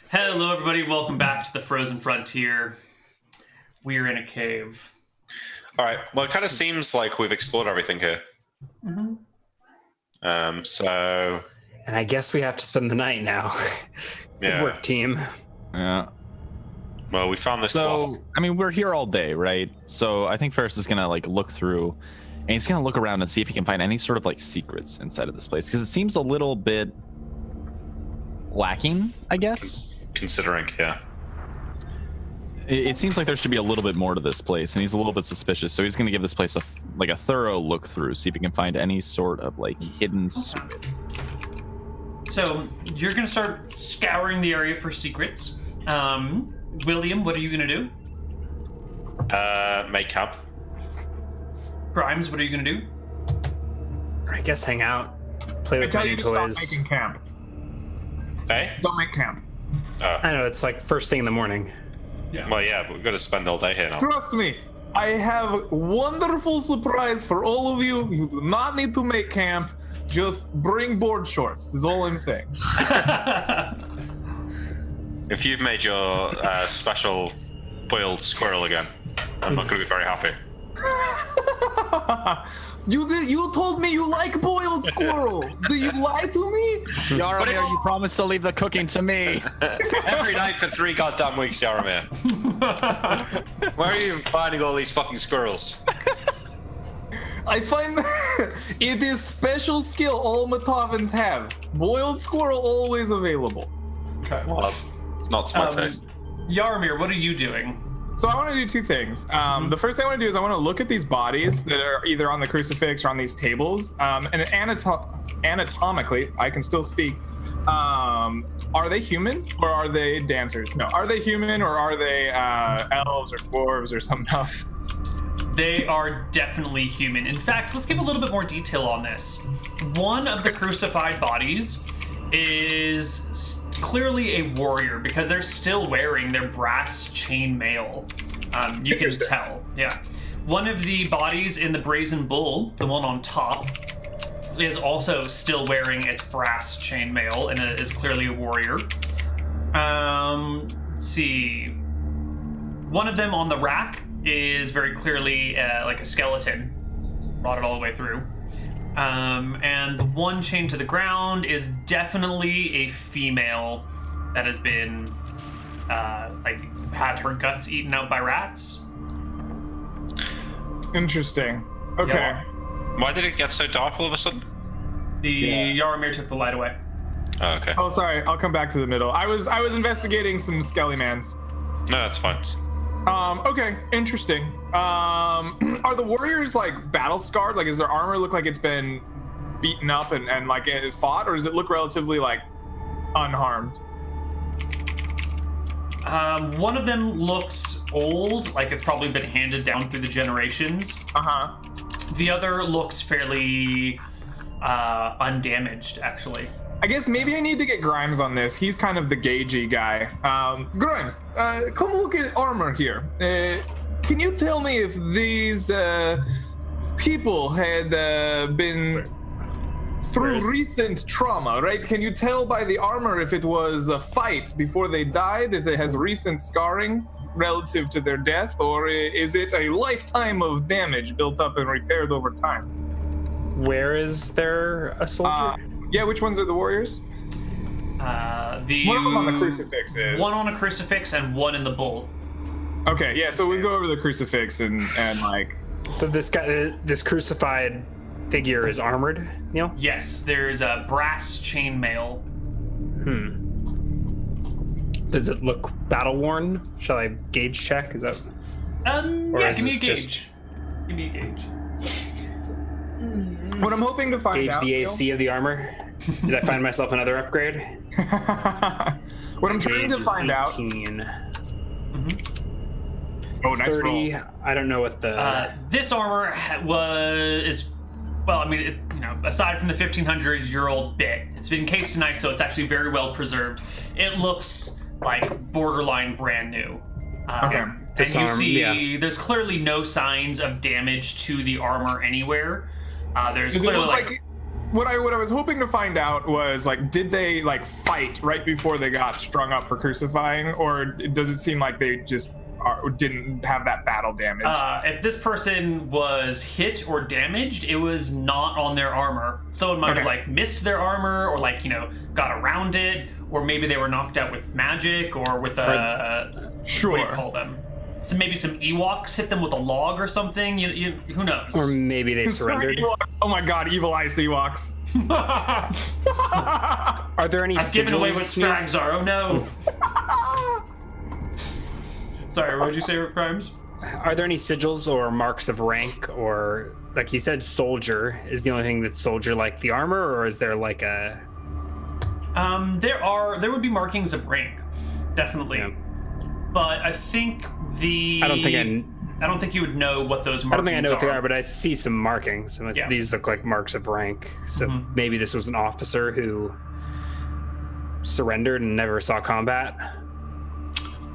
Hello, everybody. Welcome back to the Frozen Frontier. We're in a cave. All right. Well, it kind of seems like we've explored everything here. So. And I guess we have to spend the night now. Good Yeah. work, team. Yeah. Well, we found this cloth. I mean, we're here all day, right? So I think Ferris is gonna look through, and he's gonna look around and see if he can find any sort of secrets inside of this place, because it seems a little bit lacking, I guess. Considering, yeah. It seems like there should be a little bit more to this place, and he's a little bit suspicious. So he's gonna give this place a thorough look through, see if he can find any sort of hidden secret. So you're going to start scouring the area for secrets. William, what are you going to do? Make camp. Grimes, what are you going to do? I guess hang out, play I with tell my you new to toys. stop making camp. Hey? Don't make camp. I know, it's first thing in the morning. Well, yeah, but we've got to spend all day here now. Trust me, I have a wonderful surprise for all of you. You do not need to make camp. Just bring board shorts, is all I'm saying. If you've made your special boiled squirrel again, I'm not going to be very happy. You told me you like boiled squirrel. Do you lie to me? Yaramir, you promised to leave the cooking to me. Every night for 3 goddamn weeks, Yaramir. Where are you even finding all these fucking squirrels? I find it is special skill all Matavans have. Boiled squirrel always available. Okay. Well, it's not to my taste. Yaramir, what are you doing? So I want to do two things. The first thing I want to do is I want to look at these bodies that are either on the crucifix or on these tables. And anatomically, I can still speak. Are they human or are they dancers? No. Are they human or are they elves or dwarves or something else? They are definitely human. In fact, let's give a little bit more detail on this. One of the crucified bodies is clearly a warrior because they're still wearing their brass chain mail. You can tell. Yeah. One of the bodies in the brazen bull, the one on top, is also still wearing its brass chain mail and is clearly a warrior. Let's see. One of them on the rack is very clearly like a skeleton, rotted all the way through. And the one chained to the ground is definitely a female that has been had her guts eaten out by rats. Interesting. Okay. Yeah. Why did it get so dark all of a sudden? Yaramir took the light away. Oh, okay. Oh, sorry. I'll come back to the middle. I was investigating some skelly-mans. No, that's fine. Okay, interesting. Are the warriors battle scarred? Does their armor look like it's been beaten up and it fought, or does it look relatively unharmed? One of them looks old, like it's probably been handed down through the generations. The other looks fairly undamaged, actually. I guess maybe I need to get Grimes on this. He's kind of the gagey guy. Grimes, come look at armor here. Can you tell me if these people had been through recent trauma, right? Can you tell by the armor if it was a fight before they died, if it has recent scarring relative to their death, or is it a lifetime of damage built up and repaired over time? Where is there a soldier? Yeah, which ones are the warriors? One of them on the crucifix is. One on a crucifix and one in the bull. Okay, yeah, so we go over the crucifix and So this guy, this crucified figure is armored, Neal? Yes, there's a brass chainmail. Does it look battle worn? Shall I gauge check? Is that? Or Yeah, is give me a this gauge. just- Give me a gauge. what I'm hoping to find Gauge out. the AC of the armor. Did I find myself another upgrade? What I'm trying Gauge to is find out. 18. Oh, nice 30. roll. I don't know what the. This armor aside from the 1,500-year-old bit, it's been encased in ice, so it's actually very well preserved. It looks like borderline brand new. Okay. And you see, there's clearly no signs of damage to the armor anywhere. There's Does it clearly look like what I was hoping to find out was like, did they like fight right before they got strung up for crucifying, or does it seem like they just didn't have that battle damage? If this person was hit or damaged, it was not on their armor. Someone might have like missed their armor, or like got around it, or maybe they were knocked out with magic, or with a Sure. What do you call them? So maybe some Ewoks hit them with a log or something. Who knows? Or maybe they surrendered. Oh my god, evil eye Ewoks. Are there any I've given away what sigils? Scrags are. Oh no. Sorry, what did you say, Crimes? Are there any sigils or marks of rank, or like you said, soldier is the only thing that's soldier like the armor, or is there like a? There would be markings of rank, definitely. Yeah. But I think I don't think you would know what those markings are. I don't think I know what they are, but I see some markings, and these look like marks of rank. So maybe this was an officer who surrendered and never saw combat.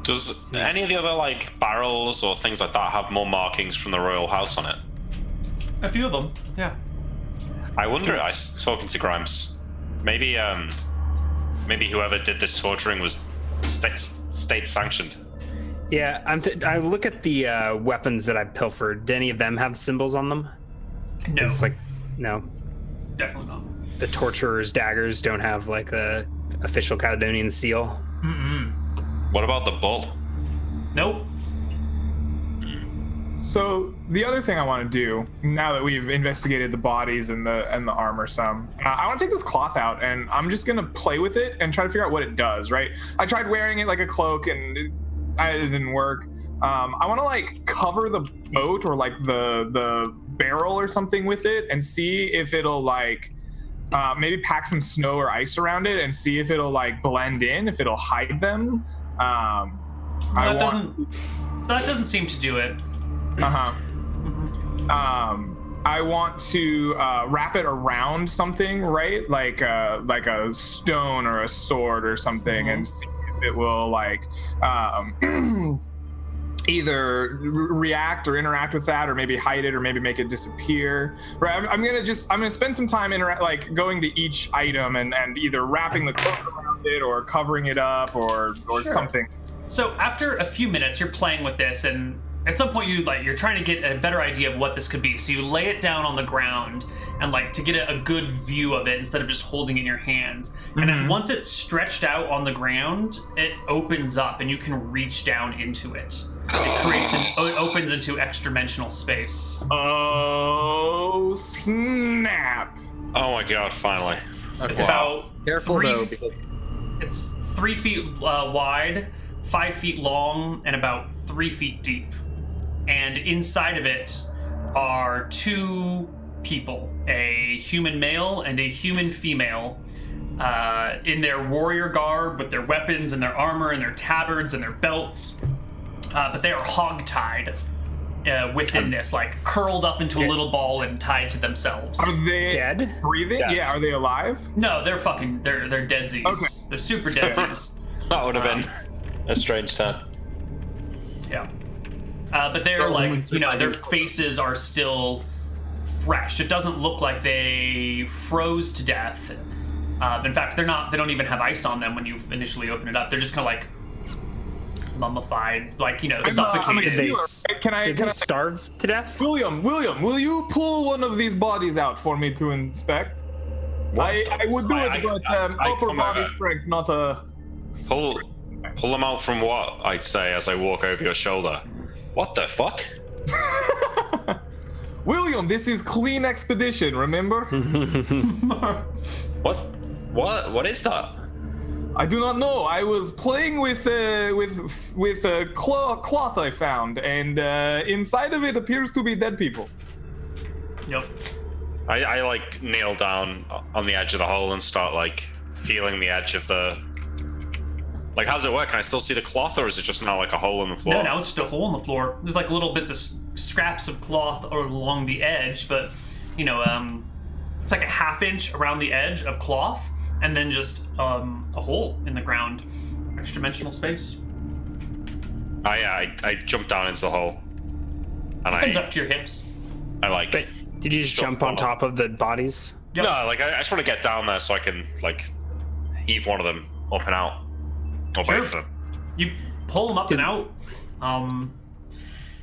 Does any of the other like barrels or things like that have more markings from the royal house on it? A few of them, yeah. I wonder. I was talking to Grimes. Maybe whoever did this torturing was state sanctioned. Yeah, I look at the weapons that I pilfered. Do any of them have symbols on them? No, It's like no. definitely not. The torturer's daggers don't have like a official Caledonian seal. What about the bull? Nope. So the other thing I want to do, now that we've investigated the bodies and the armor some, I want to take this cloth out, and I'm just gonna play with it and try to figure out what it does. Right? I tried wearing it like a cloak, and it didn't work. I want to like cover the boat or like the barrel or something with it, and see if it'll like maybe pack some snow or ice around it, and see if it'll like blend in, if it'll hide them. That doesn't seem to do it. I want to wrap it around something, right? Like a stone or a sword or something, and see if it will like either react or interact with that, or maybe hide it, or maybe make it disappear. Right? I'm gonna spend some time like going to each item and either wrapping the cloak around it or covering it up or something. So after a few minutes, you're playing with this, and at some point you're trying to get a better idea of what this could be. So you lay it down on the ground and like to get a good view of it instead of just holding it in your hands. And then once it's stretched out on the ground, it opens up and you can reach down into it. It opens into extra-dimensional space. Oh snap! Oh my god! Finally. It's about Careful though, because it's 3 feet wide, 5 feet long, and about 3 feet deep. And inside of it are 2 people, a human male and a human female, in their warrior garb with their weapons and their armor and their tabards and their belts. But they are hog-tied within this, like curled up into a little ball and tied to themselves. Are they Dead? breathing? Dead. Yeah, are they alive? No, they're deadsies. Okay. They're super deadsies. That would have been a strange turn. Yeah. But they're like, their faces are still fresh. It doesn't look like they froze to death. In fact, they don't even have ice on them when you initially open it up. They're just kind of like mummified, like, suffocated. Did Can they I starve to death? William, will you pull one of these bodies out for me to inspect? I would do it, but upper come body over. strength, not a... Pull them out from what? I'd say as I walk over your shoulder. What the fuck? William, this is clean expedition, remember? What is that? I do not know. I was playing with a cloth I found, and inside of it appears to be dead people. Yep. I like kneel down on the edge of the hole and start like feeling the edge of the. Like, how does it work? Can I still see the cloth, or is it just now like a hole in the floor? No, now it's just a hole in the floor. There's like little bits of scraps of cloth along the edge, but it's like a 1/2 inch around the edge of cloth, and then just a hole in the ground, extra-dimensional space. I jump down into the hole, and It comes up to your hips. I like. Did you just jump on top of the bodies? Yep. No, like I just want to get down there so I can like heave one of them up and out, or Sure. both of them. You pull them up and out.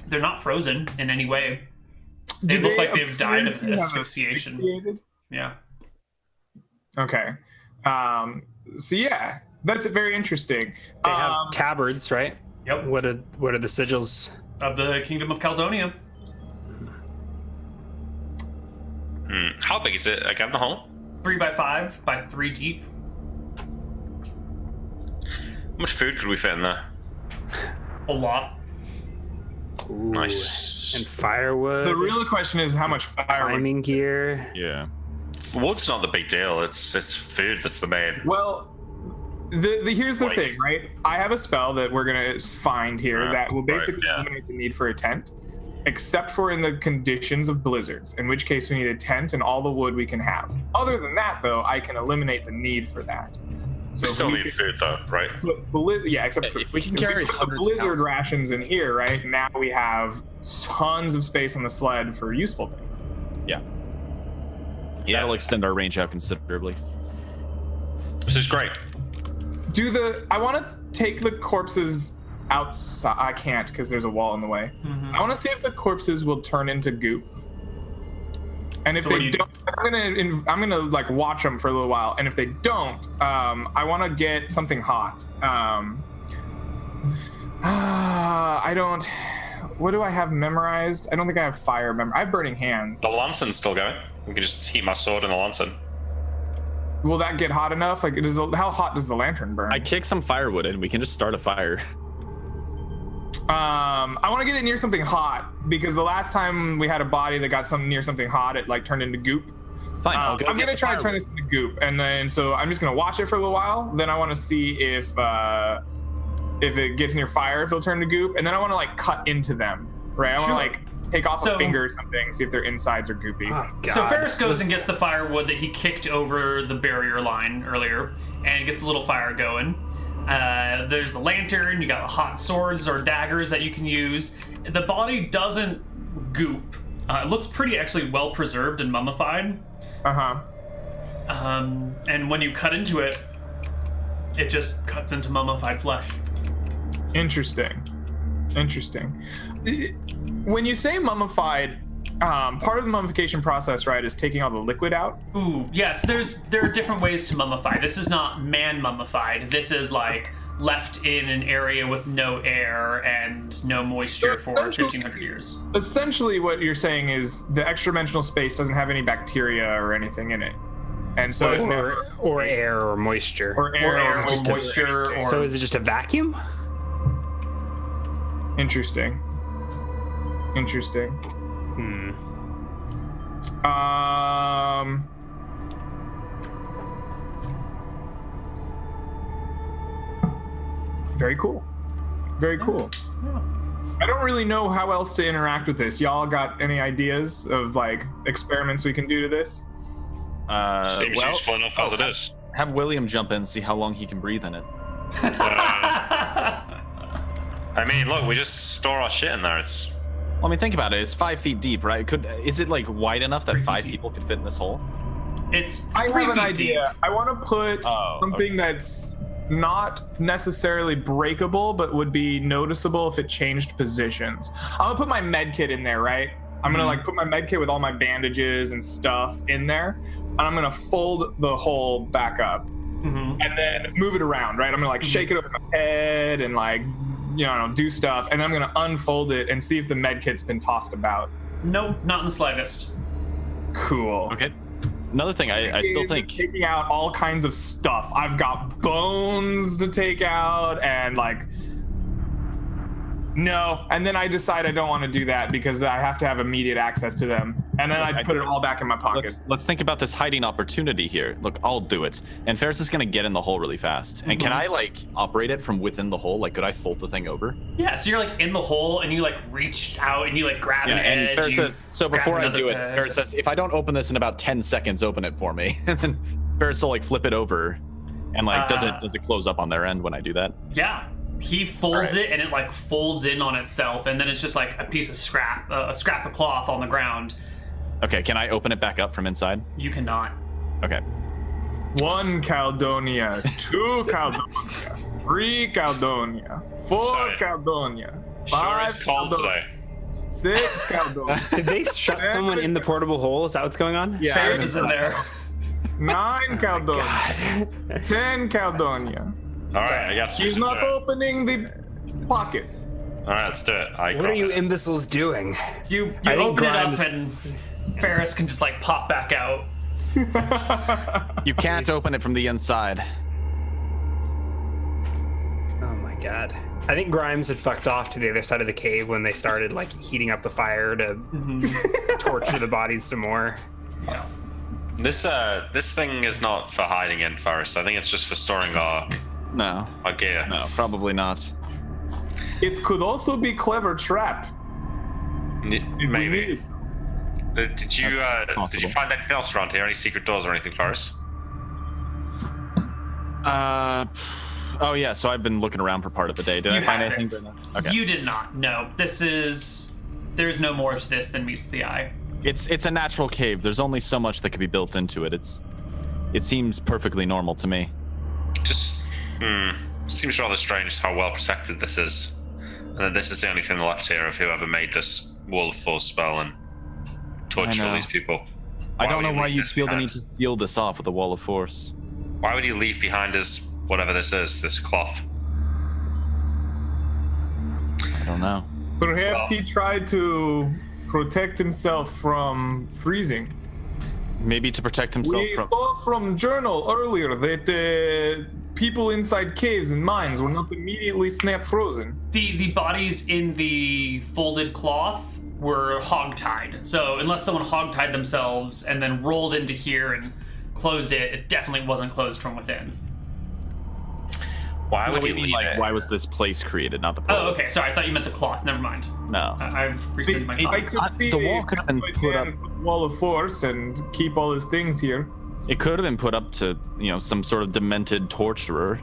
They're not frozen in any way. They Do look like they've died of appear to have asphyxiation. asphyxiated? Yeah. Okay. So yeah, that's very interesting. They have tabards, right? Yep. What are the sigils? Of the Kingdom of Caledonia. How big is it again? The hole? 3 by 5 by 3 deep. How much food could we fit in there? A lot. Ooh. Nice. And firewood. The real question is how much fire. climbing gear. Yeah. Wood's not the big deal. It's food that's the main. Well, here's the Wait. thing, right? I have a spell that we're gonna find here that will right, basically yeah. eliminate the need for a tent, except for in the conditions of blizzards, in which case we need a tent and all the wood we can have. Other than that, though, I can eliminate the need for that. So We if still we need could food though, right? yeah, except for If we can if carry put the hundreds of blizzard pounds. rations in here, right? Now we have tons of space on the sled for useful things. Yeah. Yeah, That'll extend our range out considerably. this is great. I want to take the corpses outside. I can't because there's a wall in the way. I want to see if the corpses will turn into goop. And if So what they do you- don't, I'm gonna like watch them for a little while. And if they don't, I want to get something hot. I don't. What do I have memorized? I don't think I have fire I have burning hands. The lantern's still going. We can just heat my sword in the lantern. Will that get hot enough? Like, how hot does the lantern burn? I kick some firewood and we can just start a fire. I want to get it near something hot because the last time we had a body that got near something hot, it like turned into goop. Fine, I'll go I'm get gonna the try to turn firewood. this into goop, and then so I'm just gonna watch it for a little while. Then I want to see if it gets near fire, if it'll turn to goop, and then I want to like cut into them. Right? I want to Sure. like take off So- a finger or something, see if their insides are goopy. Oh, God. So Ferris goes and gets the firewood that he kicked over the barrier line earlier and gets a little fire going. There's the lantern, you got hot swords or daggers that you can use. The body doesn't goop. It looks pretty actually well preserved and mummified. And when you cut into it, it just cuts into mummified flesh. Interesting. When you say mummified, part of the mummification process, right, is taking all the liquid out. Ooh, yes, there are different ways to mummify. This is not man mummified. This is like left in an area with no air and no moisture for 1,500 years. Essentially, what you're saying is the extra-dimensional space doesn't have any bacteria or anything in it, and so or air or moisture. or air Or or moisture, or So is it just a vacuum? Interesting. Very cool. I don't really know how else to interact with this. Y'all got any ideas of like experiments we can do to this? Seems Well, useful enough as it is. have William jump in and see how long he can breathe in it. I mean, look, we just store our shit in there. It's Well, I mean, think about it. It's 5 feet deep, right? Is it like wide enough that 5 people could fit in this hole? it's I 3 have an feet idea. deep. I want to put something that's not necessarily breakable, but would be noticeable if it changed positions. I'm gonna put my med kit in there, right? I'm gonna like put my med kit with all my bandages and stuff in there, and I'm gonna fold the hole back up and then move it around, right? I'm gonna like shake it over my head and like, you know, do stuff, and then I'm gonna unfold it and see if the med kit's been tossed about. Nope, not in the slightest. Cool. Okay. Another thing, I still think taking out all kinds of stuff. I've got bones to take out and like no, and then I decide I don't want to do that because I have to have immediate access to them, and then I put it all back in my pocket. let's think about this hiding opportunity here. Look, I'll do it. And Ferris is gonna get in the hole really fast. And can I like operate it from within the hole? Like, could I fold the thing over? Yeah, so you're like in the hole and you like reach out and you like grab an and edge. Ferris you says, so grab before I another do it, edge. Ferris says, if I don't open this in about 10 seconds, open it for me. And then Ferris will like flip it over, and like, does it close up on their end when I do that? Yeah, he folds Alright. it and it like folds in on itself, and then it's just like a piece of scrap, a scrap of cloth on the ground. Okay, can I open it back up from inside? You cannot. Okay. 1 Caldonia, 2 Caldonia, 3 Caldonia, 4 Sorry. Caldonia, Sure 5 is cold Caldonia, today. 6 Caldonia, Did they shut someone in the portable hole? Is that what's going on? Yeah. Ferris is in there. 9 Caldonia, 10 Caldonia. All right, I guess we He's should not do it. opening the pocket. All right, let's do it. I What are you imbeciles doing? You I think open Grimes- it up and Ferris can just like pop back out. You can't open it from the inside. Oh my god. I think Grimes had fucked off to the other side of the cave when they started like heating up the fire to torture the bodies some more. Yeah. This thing is not for hiding in, Forrest. I think it's just for storing our No. gear. No, probably not. It could also be clever trap. if we need Maybe. it. Did you That's possible. find anything else around here? Any secret doors or anything, Forrest? Oh yeah, so I've been looking around for part of the day. Did You I find haven't. anything? Okay. You did not. No. There's no more to this than meets the eye. It's a natural cave. There's only so much that could be built into it. It seems perfectly normal to me. Just seems rather strange how well protected this is, and that this is the only thing left here of whoever made this wall of force spell and tortured all know. these people. I don't know would you why leave you'd this feel the need behind? to seal this off with a wall of force. Why would you leave behind his whatever this is, this cloth? I don't know. Perhaps Well- he tried to protect himself from freezing. Maybe to protect himself We from. saw from journal earlier that people inside caves and mines were not immediately snap frozen. The bodies in the folded cloth were hogtied. So unless someone hogtied themselves and then rolled into here and closed it, it definitely wasn't closed from within. Why would What you do you mean, leave like, it? why was this place created, not the portal? Oh, okay. Sorry, I thought you meant the cloth. Never mind. No. I rescinded my I comments. could see the wall could have been put up. wall of force and keep all his things here. It could have been put up to, some sort of demented torturer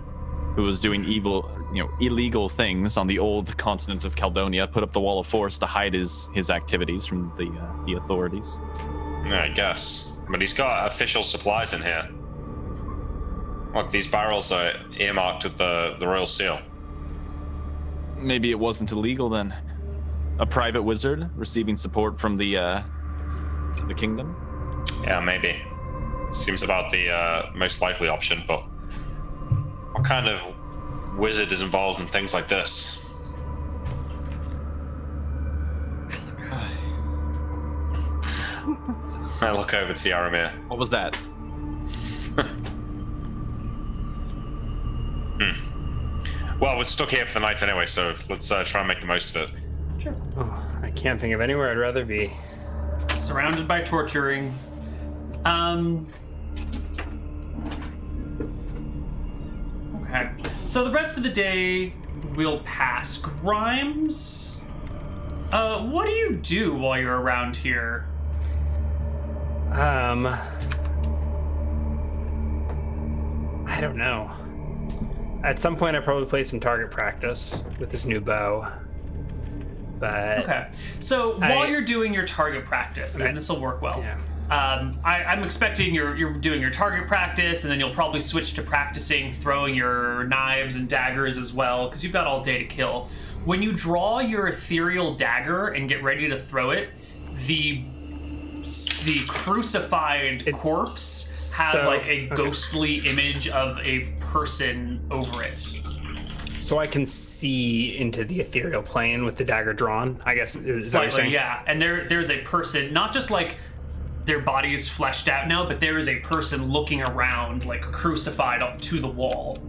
who was doing evil, illegal things on the old continent of Caldonia, put up the wall of force to hide his activities from the authorities. Yeah, I guess. But he's got official supplies in here. Look, these barrels are earmarked with the royal seal. Maybe it wasn't illegal then. A private wizard receiving support from the kingdom. Yeah, maybe. Seems about the most likely option, but what kind of wizard is involved in things like this? I look over to Yaramir. What was that? Well, we're stuck here for the night anyway, so let's try and make the most of it. Oh, I can't think of anywhere I'd rather be. Surrounded by torturing. Okay. So the rest of the day will pass. Grimes, what do you do while you're around here? I don't know. At some point, I probably play some target practice with this new bow. But Okay. So while I- you're doing your target practice, then Okay. this will work well. Yeah. I'm expecting you're doing your target practice, and then you'll probably switch to practicing throwing your knives and daggers as well, because you've got all day to kill. When you draw your ethereal dagger and get ready to throw it, the crucified corpse has So- like a okay. ghostly image of a person over it. So I can see into the ethereal plane with the dagger drawn. I guess is that what you're Slightly, saying? yeah. And there's a person, not just like their body is fleshed out now, but there is a person looking around, like crucified up to the wall.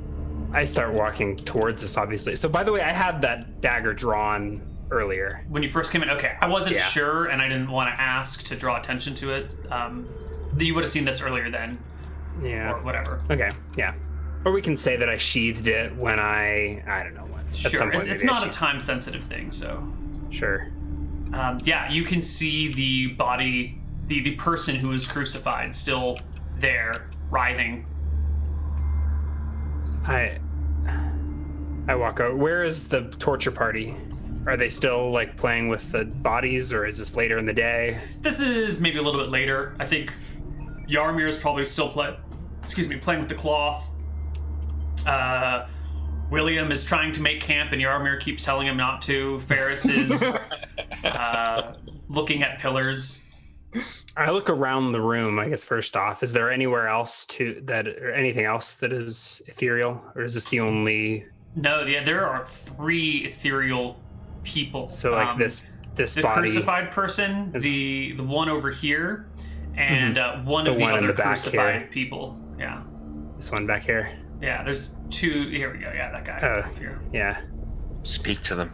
I start walking towards this, obviously. So by the way, I had that dagger drawn earlier. When you first came in, okay, I wasn't Yeah. sure, and I didn't want to ask to draw attention to it. You would have seen this earlier then, Yeah. or whatever. Okay. Yeah. Or we can say that I sheathed it when I don't know when. At Sure, some point, it's maybe I not a sheathed- time-sensitive thing, so. Sure. Yeah, you can see the body, the person who was crucified, still there, writhing. I walk out. Where is the torture party? Are they still like playing with the bodies, or is this later in the day? This is maybe a little bit later. I think Yarmir is probably still playing with the cloth. William is trying to make camp, and Yarmir keeps telling him not to. Ferris is looking at pillars. I look around the room. I guess first off, is there anywhere else or anything else that is ethereal, or is this the only? No, yeah, there are 3 ethereal people. So like this the body, crucified person, the one over here, and one of the one in other the back crucified here. people. Yeah, this one back here. yeah. There's 2. Here we go. Yeah, that guy. Here. Yeah. Speak to them.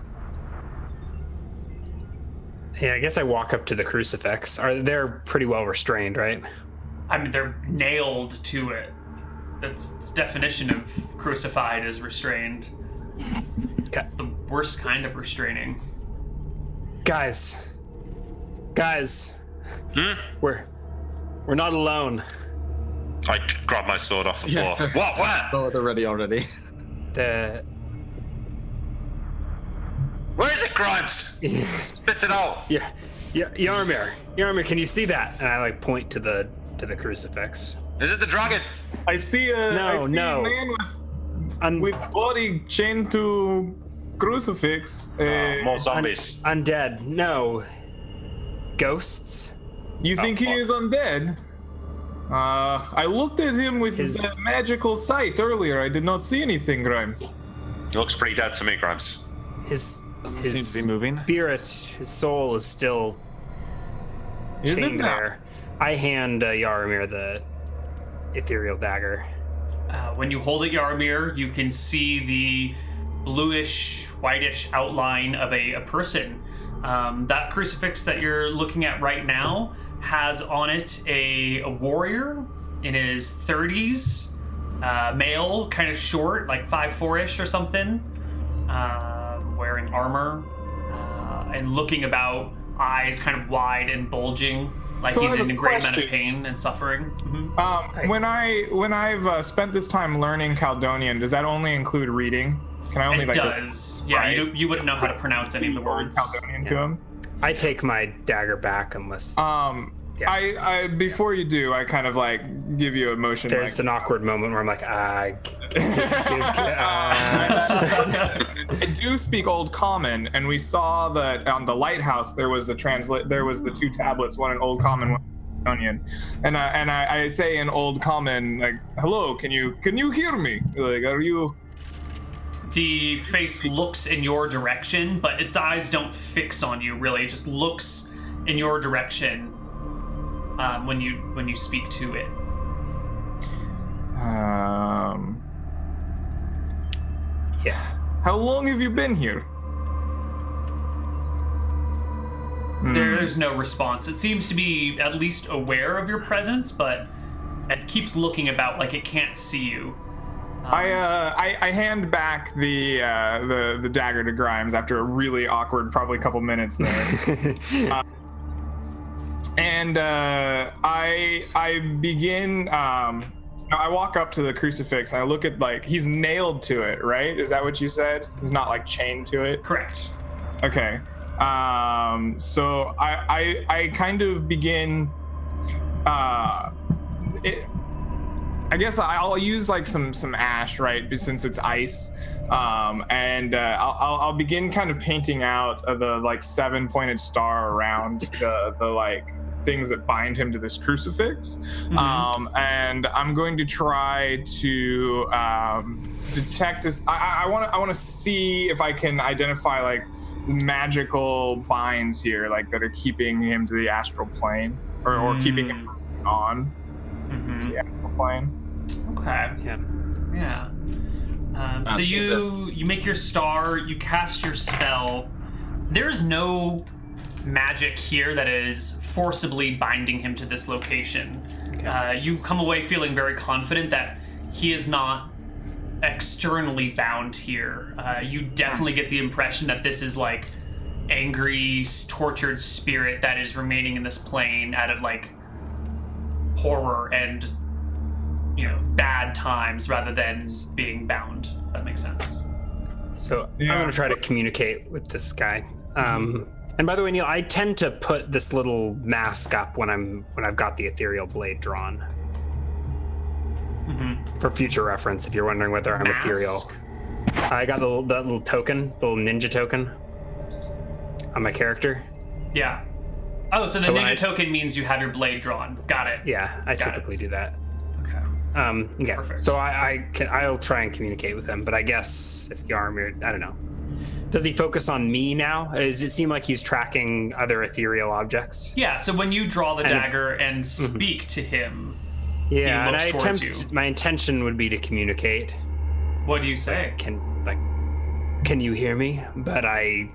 Yeah, I guess I walk up to the crucifix. They're pretty well restrained, right? I mean, they're nailed to it. That's definition of crucified is restrained. It's the worst kind of restraining. Guys, Hmm? we're not alone. I grab my sword off the floor. What? Where? Oh, they're ready already. The Where is it, Grimes? Spit it out. yeah, Yarmir, can you see that? And I like point to the crucifix. Is it the dragon? I see a No. a man with body chained to crucifix. More zombies. Undead. No. Ghosts. You think he fuck. is undead? I looked at him with the magical sight earlier. I did not see anything, Grimes. He looks pretty dead to me, Grimes. His Seems to be moving. spirit, his soul is still Is it chained now? there. I hand Yarmir the ethereal dagger. When you hold it, Yarmir, you can see the bluish, whitish outline of a person. That crucifix that you're looking at right now has on it a warrior in his 30s, male, kind of short, like 5'4"-ish or something, wearing armor, and looking about, eyes kind of wide and bulging, like So I he's have in a a great amount of question. pain and suffering. Mhm. When I've spent this time learning Caledonian, does that only include reading? Can I only It does. Yeah, right. you wouldn't know how to pronounce any of the words. Caledonian to him? I take my dagger back unless Yeah. I before you do, I kind of like give you a motion. there's an awkward moment where I'm like, I do speak Old Common, and we saw that on the lighthouse there was the 2 tablets, one in Old Common, one in Caledonian, and I say in Old Common, like, hello, can you hear me? Like, are you? The face looks in your direction, but its eyes don't fix on you. Really, it just looks in your direction when you speak to it. yeah. How long have you been here? There's no response. It seems to be at least aware of your presence, but it keeps looking about like it can't see you. I hand back the dagger to Grimes after a really awkward, probably couple minutes there. And I begin. I walk up to the crucifix and I look at, like, he's nailed to it, right? Is that what you said? He's not like chained to it. Correct. Okay. So I kind of begin. I guess I'll use like some ash, right? Since it's ice, and I'll begin kind of painting out the like 7-pointed star around the like things that bind him to this crucifix, and I'm going to try to detect this. I want to see if I can identify like magical binds here, like that are keeping him to the astral plane, or keeping him from moving on to the astral plane. Okay. Yeah. So you make your star, you cast your spell. There's no magic here that is forcibly binding him to this location. You come away feeling very confident that he is not externally bound here. You definitely get the impression that this is like angry, tortured spirit that is remaining in this plane out of like horror and, you know, bad times rather than being bound. If that makes sense. So Yeah. I'm gonna try to communicate with this guy. And by the way, Neal, I tend to put this little mask up when I've got the ethereal blade drawn. For future reference, if you're wondering whether I'm Mask? ethereal. I got that little token, the little ninja token on my character. Yeah. Oh, so the So when ninja I- token means you have your blade drawn. Got it. Yeah, I Got it. typically do that. Okay. Yeah. Perfect. So I'll try and communicate with him, but I guess if Yarmir, I don't know. Does he focus on me now? Does it seem like he's tracking other ethereal objects? Yeah, so when you draw the And if- dagger and speak to him, Yeah, and looks I towards attempt. you. My intention would be to communicate. what do you say? Can you hear me? But I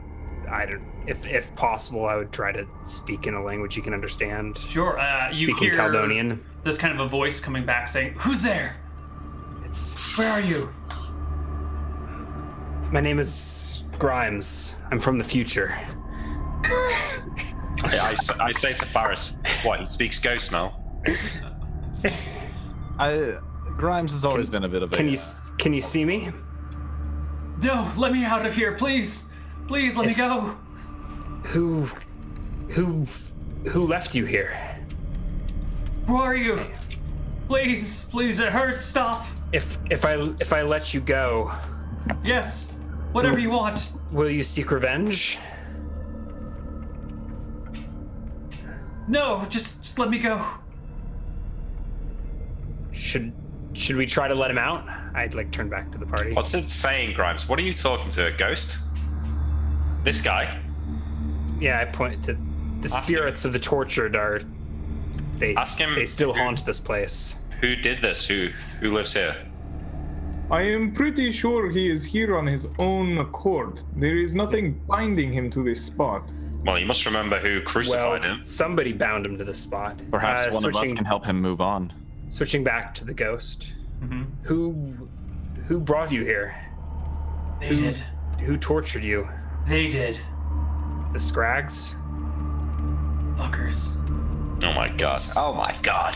don't. If possible, I would try to speak in a language you can understand. Sure. You Speaking hear Caledonian. there's kind of a voice coming back saying, "Who's there? It's. Where are you?" My name is Grimes. I'm from the future. I say to Faris, what, he speaks ghost now? Grimes has always been a bit of a. Can you see me? No, let me out of here, please. Please let me go. Who left you here? Who are you? Please, please, it hurts. Stop. If I let you go, Yes, whatever you want. will you seek revenge? No, just let me go. Should we try to let him out? I'd like turn back to the party. What's it saying, Grimes? What are you talking to, a ghost? This guy? Yeah, I point to the Ask spirits of the tortured are. Ask him They still who- haunt this place. Who did this? Who lives here? I am pretty sure he is here on his own accord. There is nothing binding him to this spot. Well, you must remember who crucified Well, him. somebody bound him to this spot. Perhaps one of us switching- can help him move on. Switching back to the ghost. Mm-hmm. Who brought you here? They did. Who tortured you? They did. The Scrags? Fuckers. Oh my god. Oh my god.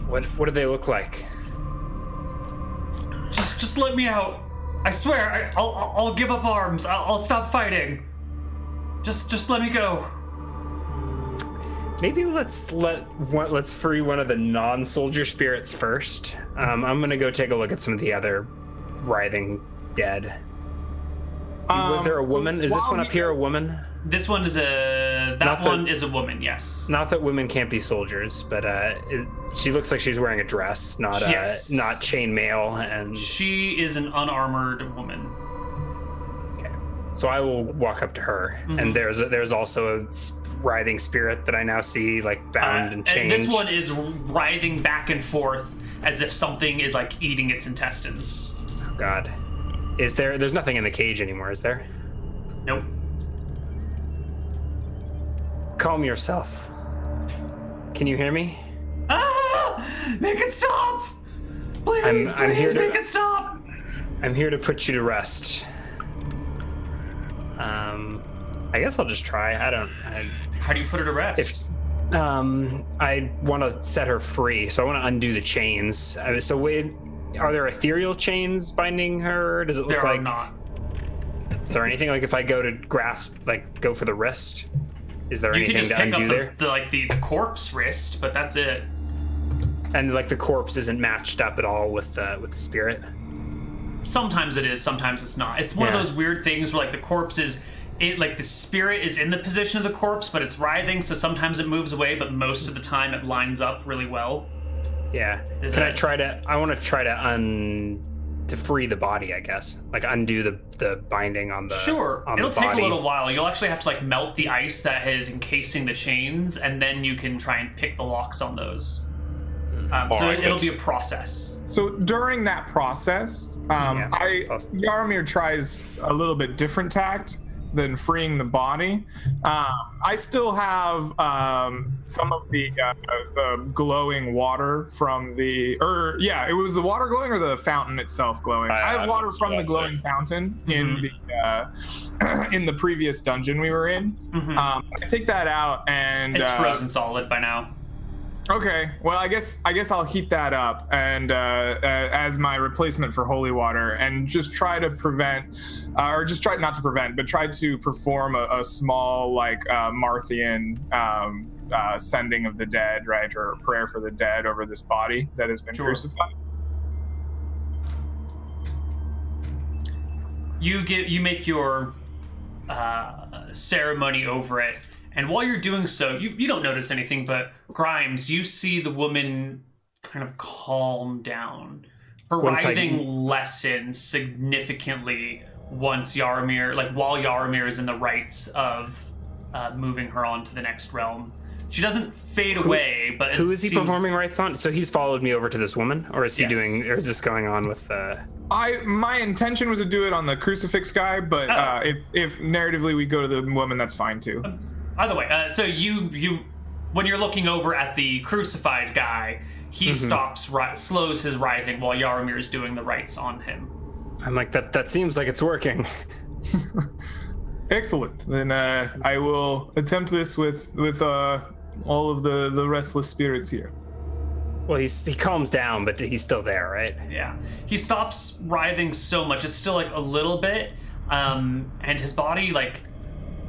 What do they look like? Just let me out. I swear, I'll give up arms. I'll stop fighting. Just let me go. Maybe let's free one of the non-soldier spirits first. I'm gonna go take a look at some of the other writhing dead. Was there a woman? Is this one up here a woman? This one is that Not the- one is a woman. Yes. Not that women can't be soldiers, but she looks like she's wearing a dress, not Yes. not chainmail, and She is an unarmored woman. okay. So I will walk up to her, Mm-hmm. and there's also a writhing spirit that I now see like bound and chained. This one is writhing back and forth as if something is like eating its intestines. God, there's nothing in the cage anymore, is there? Nope. Calm yourself. Can you hear me? Ah! Make it stop! Please, I'm here please to- make it stop! I'm here to put you to rest. I guess I'll just try. How do you put her to rest? I want to set her free, so I want to undo the chains. Are there ethereal chains binding her? Does it look there like? are not. Is there anything like if I go to grasp, like go for the wrist? Is there You can anything just to pick up undo there? the corpse wrist, but that's it. And like the corpse isn't matched up at all with the spirit. Sometimes it is, sometimes it's not. It's one Yeah. of those weird things where like the corpse is like the spirit is in the position of the corpse, but it's writhing, so sometimes it moves away, but most of the time it lines up really well. Yeah. Is Can I that- try to? I want to try to free the body, I guess. Like undo the binding on the Sure. on It'll the take body. a little while. You'll actually have to like melt the ice that is encasing the chains, and then you can try and pick the locks on those. So Alright, it'll good. be a process. So during that process, that's awesome. Yarmir tries a little bit different tact than freeing the body. I still have some of the glowing water from it was the water glowing or the fountain itself glowing. I have water that's from the what I'd glowing say. fountain in the previous dungeon we were in. I take that out and It's frozen solid by now. Okay, well, I guess I'll heat that up and as my replacement for holy water, and just try to prevent, or just try not to prevent, but try to perform a small like Marthian sending of the dead, right, or prayer for the dead over this body that has been crucified. You make your ceremony over it, and while you're doing so, you don't notice anything, but Grimes, you see the woman kind of calm down. Her writhing lessens significantly once Yaramir, like while Yaramir is in the rites of moving her on to the next realm. She doesn't fade away, but who is he performing rites on? So he's followed me over to this woman, or is he doing? Or is this going on with? My intention was to do it on the crucifix guy, but if narratively we go to the woman, that's fine too. Either way, so you when you're looking over at the crucified guy, he stops, slows his writhing while Yaramir is doing the rites on him. I'm like, that seems like it's working. Excellent. Then I will attempt this with all of the restless spirits here. Well, he calms down, but he's still there, right? Yeah. He stops writhing so much. It's still like a little bit, and his body like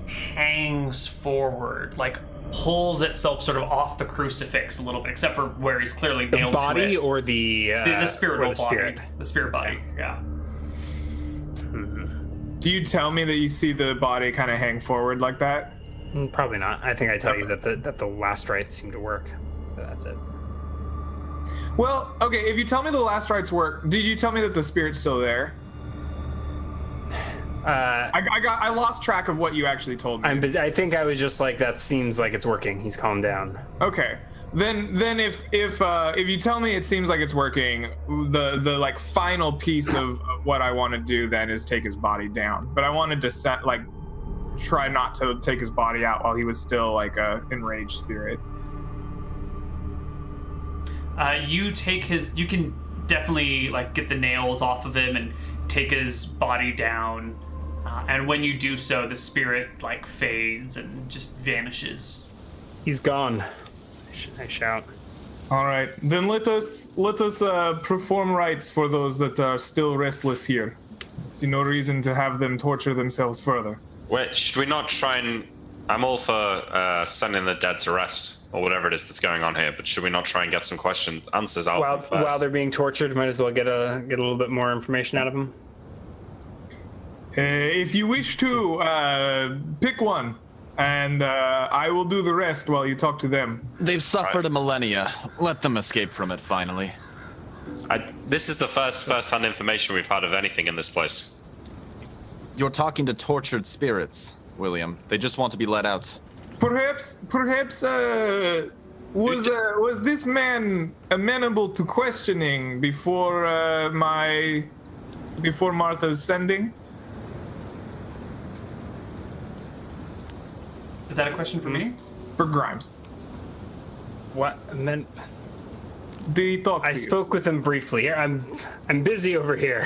hangs forward, like pulls itself sort of off the crucifix a little bit, except for where he's clearly nailed to it. The body or the spiritual body? Spirit. The spirit body, yeah. Do you tell me that you see the body kind of hang forward like that? Probably not. I think I tell you that the last rites seem to work. But that's it. Well, okay, if you tell me the last rites work, did you tell me that the spirit's still there? I lost track of what you actually told me. I'm busy. I think I was just like, that seems like it's working. He's calmed down. Okay. Then if you tell me it seems like it's working, the like final piece of what I want to do then is take his body down. But I wanted to try not to take his body out while he was still like a enraged spirit. You can definitely like get the nails off of him and take his body down. And when you do so, the spirit like fades and just vanishes. He's gone. I shout. All right, then let us perform rites for those that are still restless here. See no reason to have them torture themselves further. Wait, should we not try and? I'm all for sending the dead to rest or whatever it is that's going on here, but should we not try and get some answers out of them first? While they're being tortured, might as well get a little bit more information out of them. If you wish to, pick one. And I will do the rest while you talk to them. They've suffered a millennia. Let them escape from it, finally. This is the first-hand information we've had of anything in this place. You're talking to tortured spirits, William. They just want to be let out. Perhaps, was this man amenable to questioning before Martha's sending? Is that a question for me? For Grimes. What? And then did he talk to you? I spoke with him briefly. I'm busy over here.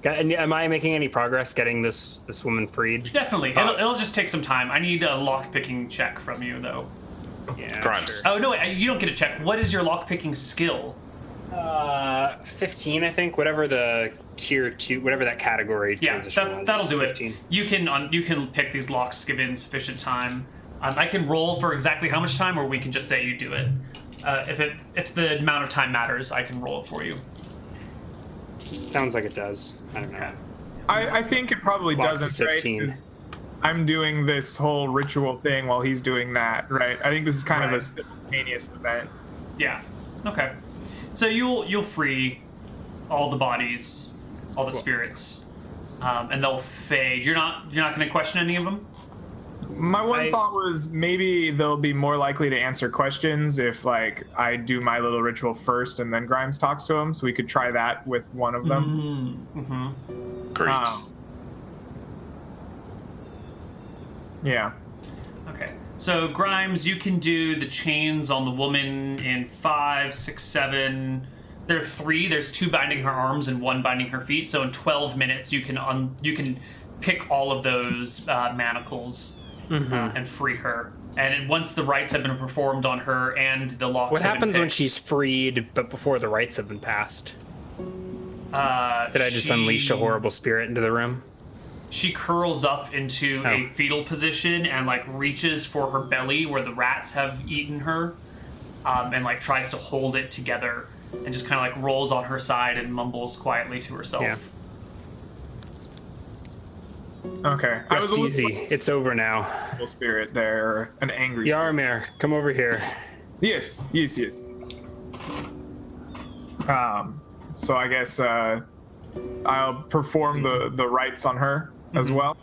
Am I making any progress getting this woman freed? Definitely. It'll just take some time. I need a lock-picking check from you, though. Yeah, Grimes. Sure. Oh, no, wait, you don't get a check. What is your lock-picking skill? 15, I think. Whatever the tier 2, whatever that category transition was. That'll do 15. it. You can pick these locks given sufficient time. I can roll for exactly how much time, or we can just say you do it. If the amount of time matters, I can roll it for you. Sounds like it does. I don't know. Okay. I think it probably Locks doesn't, 15. right? I'm doing this whole ritual thing while he's doing that, right? I think this is kind of a simultaneous event. Yeah. Okay. So you'll free all the bodies, all the spirits, and they'll fade. You're not going to question any of them? My one thought was maybe they'll be more likely to answer questions if like I do my little ritual first and then Grimes talks to him, so we could try that with one of them. Mm-hmm. Great. Yeah. Okay. So Grimes, you can do the chains on the woman in 5, 6, 7. There are 3. There's 2 binding her arms and 1 binding her feet. So in 12 minutes, you can pick all of those manacles and free her. And once the rites have been performed on her and the locks What have been happens when picked, she's freed, but before the rites have been passed? Did I just she- unleash a horrible spirit into the room? She curls up into a Oh. fetal position and like reaches for her belly where the rats have eaten her, and like tries to hold it together and just kind of like rolls on her side and mumbles quietly to herself. Yeah. Okay. Rest easy. It's over now. evil spirit there, an angry spirit. Yarmir, come over here. Yes. So I guess I'll perform the rites on her as well.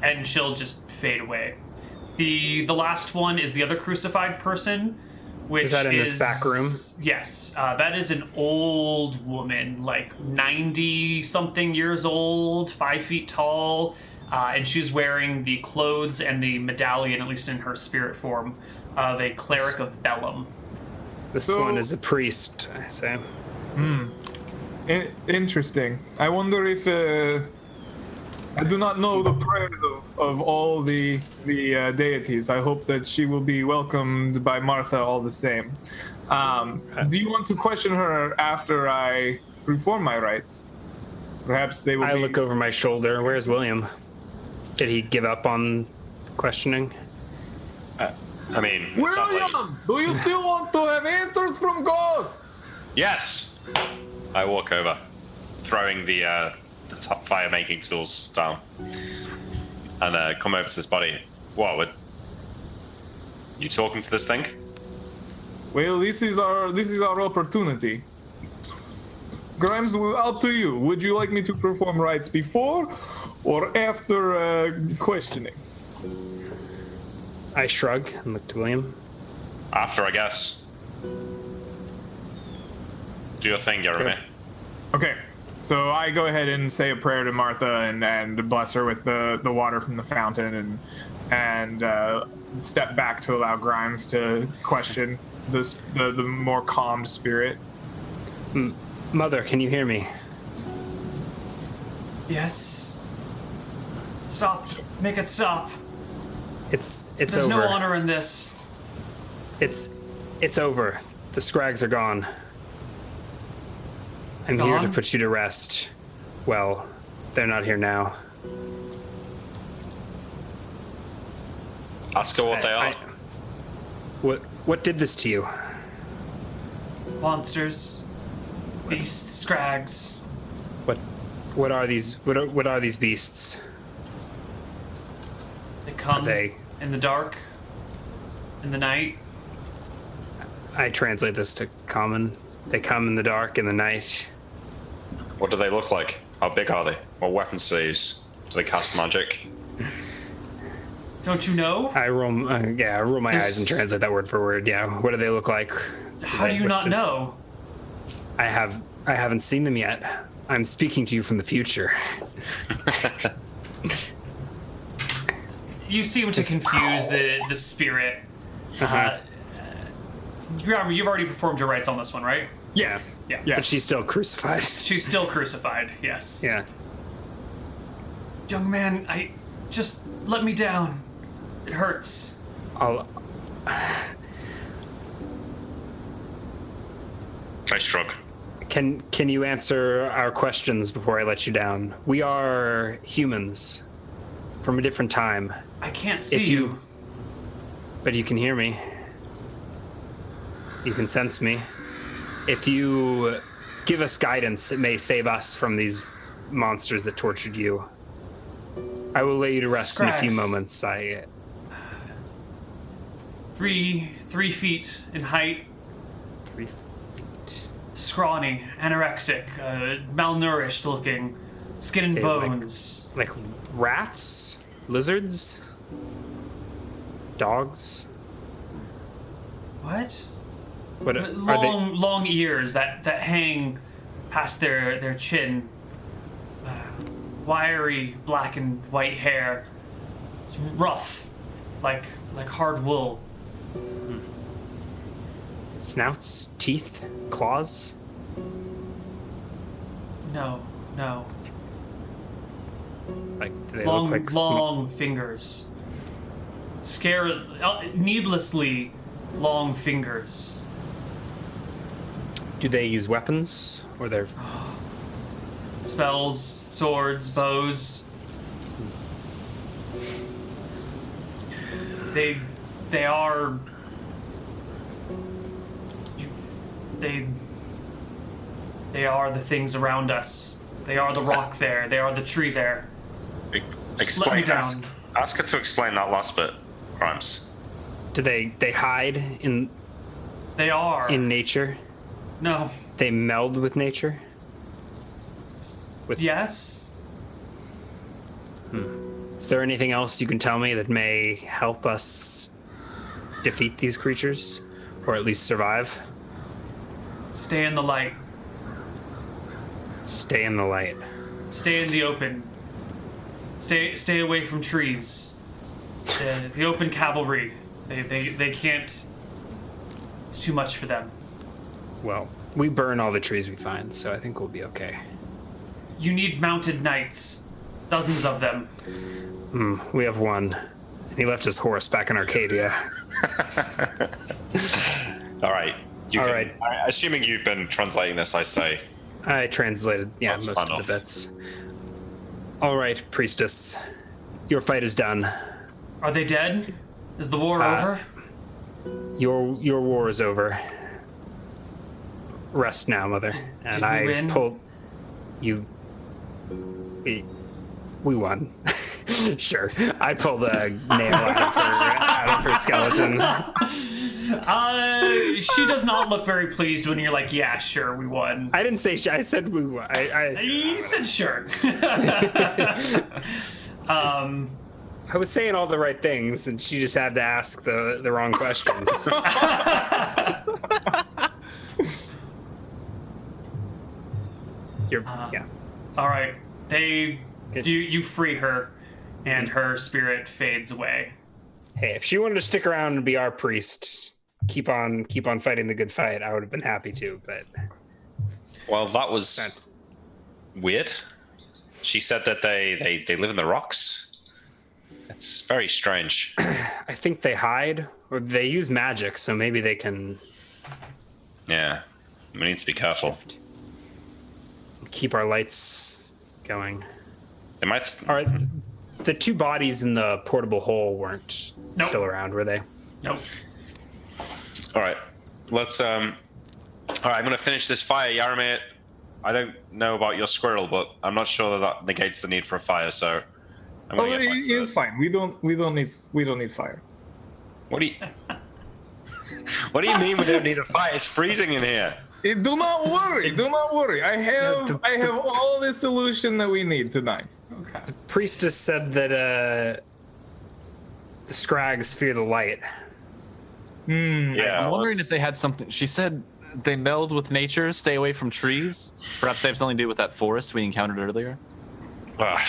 And she'll just fade away. The last one is the other crucified person, which Is that in this back room? Yes, that is an old woman, like 90-something years old, 5 feet tall, and she's wearing the clothes and the medallion, at least in her spirit form, of a cleric of Bellum. This So- one is a priest, I say. Interesting. I wonder if I do not know the prayers of all the deities. I hope that she will be welcomed by Martha all the same. Do you want to question her after I perform my rites? Perhaps they will. I be... look over my shoulder. Where's William? Did he give up on questioning? I mean, it's not like- William, do you still want to have answers from ghosts? Yes. I walk over, throwing the fire making tools down, and come over to this body. What? You talking to this thing? Well, this is our opportunity. Grimes, up to you. Would you like me to perform rites before or after questioning? I shrug and look to William. After, I guess. Do your thing, Jeremy. Okay. Okay, so I go ahead and say a prayer to Martha and bless her with the water from the fountain and step back to allow Grimes to question the more calmed spirit. Mother, can you hear me? Yes. Stop. Make it stop. It's There's over. no honor in this. It's over. The Scrags are gone. I'm here to Gone? put you to rest. Well, they're not here now. Ask her what they are. What did this to you? Monsters. Beasts. Scrags. What are these? What are these beasts? They come they- in the dark, in the night. I translate this to common. They come in the dark, in the night. What do they look like? How big are they? What weapons do they use? Do they cast magic? Don't you know? I roll my This- eyes and translate that word for word. Yeah. What do they look like? How do you What not did- know? I haven't seen them yet. I'm speaking to you from the future. You seem to confuse the spirit. Uh-huh. Remember, you've already performed your rites on this one, right? Yes. Yeah. But she's still crucified. She's still crucified, yes. Yeah. Young man, just let me down. It hurts. I'll. I shrug. Can you answer our questions before I let you down? We are humans from a different time, I can't see If you- but you can hear me. You can sense me. If you give us guidance, it may save us from these monsters that tortured you. I will lay you to rest in a few Scrags. moments. 3 feet in height, 3 feet. scrawny, anorexic, malnourished looking, skin and Okay, like- bones. Like rats, lizards, dogs. What? What are they? Long ears that hang past their chin. Wiry black and white hair. It's rough, like hard wool. Snouts, teeth, claws. No. Like do they Long, look like long fingers. needlessly long fingers. Do they use weapons or they're Spells, swords, bows. They are. They are the things around us. They are the rock there. They are the tree there. Just let me down. Ask her to explain that last bit, Grimes. do they hide in They are. nature? No. They meld with nature? Yes. Is there anything else you can tell me that may help us defeat these creatures? Or at least survive? Stay in the light. Stay in the light. Stay in the open. Stay away from trees. The open cavalry. They can't. It's too much for them. Well, we burn all the trees we find, so I think we'll be okay. You need mounted knights. Dozens of them. We have one. He left his horse back in Arcadia. All right. All right. Assuming you've been translating this, I say. I translated, That's most fun of off. the bits. All right, priestess. Your fight is done. Are they dead? Is the war over? Your war is over. Rest now, mother. And Did we I win? pulled you. We won. Sure. I pulled a nail out of her skeleton. She does not look very pleased when you're like, yeah, sure, we won. I didn't say. I said we won. You said sure. I was saying all the right things, and she just had to ask the wrong questions. Yeah. All right, you free her, and her spirit fades away. Hey, if she wanted to stick around and be our priest, keep on fighting the good fight, I would have been happy to. But Well, that was weird. She said that they live in the rocks. It's very strange. I think they hide or they use magic, so maybe they can Yeah. We need to be careful. keep our lights going. They might. All right, the two bodies in the portable hole weren't Nope. still around, were they? Nope. All right. Let's. All right. I'm gonna finish this fire, Yaramir. I don't know about your squirrel, but I'm not sure that negates the need for a fire. So I'm gonna get back to It's this. fine. We don't need fire. What do you? What do you mean we don't need a fire? It's freezing in here. Do not worry. Do not worry. I have all the solution that we need tonight. Priestess said that the Scrags fear the light. Yeah. I'm wondering let's- if they had something. She said they meld with nature, stay away from trees. Perhaps they have something to do with that forest we encountered earlier.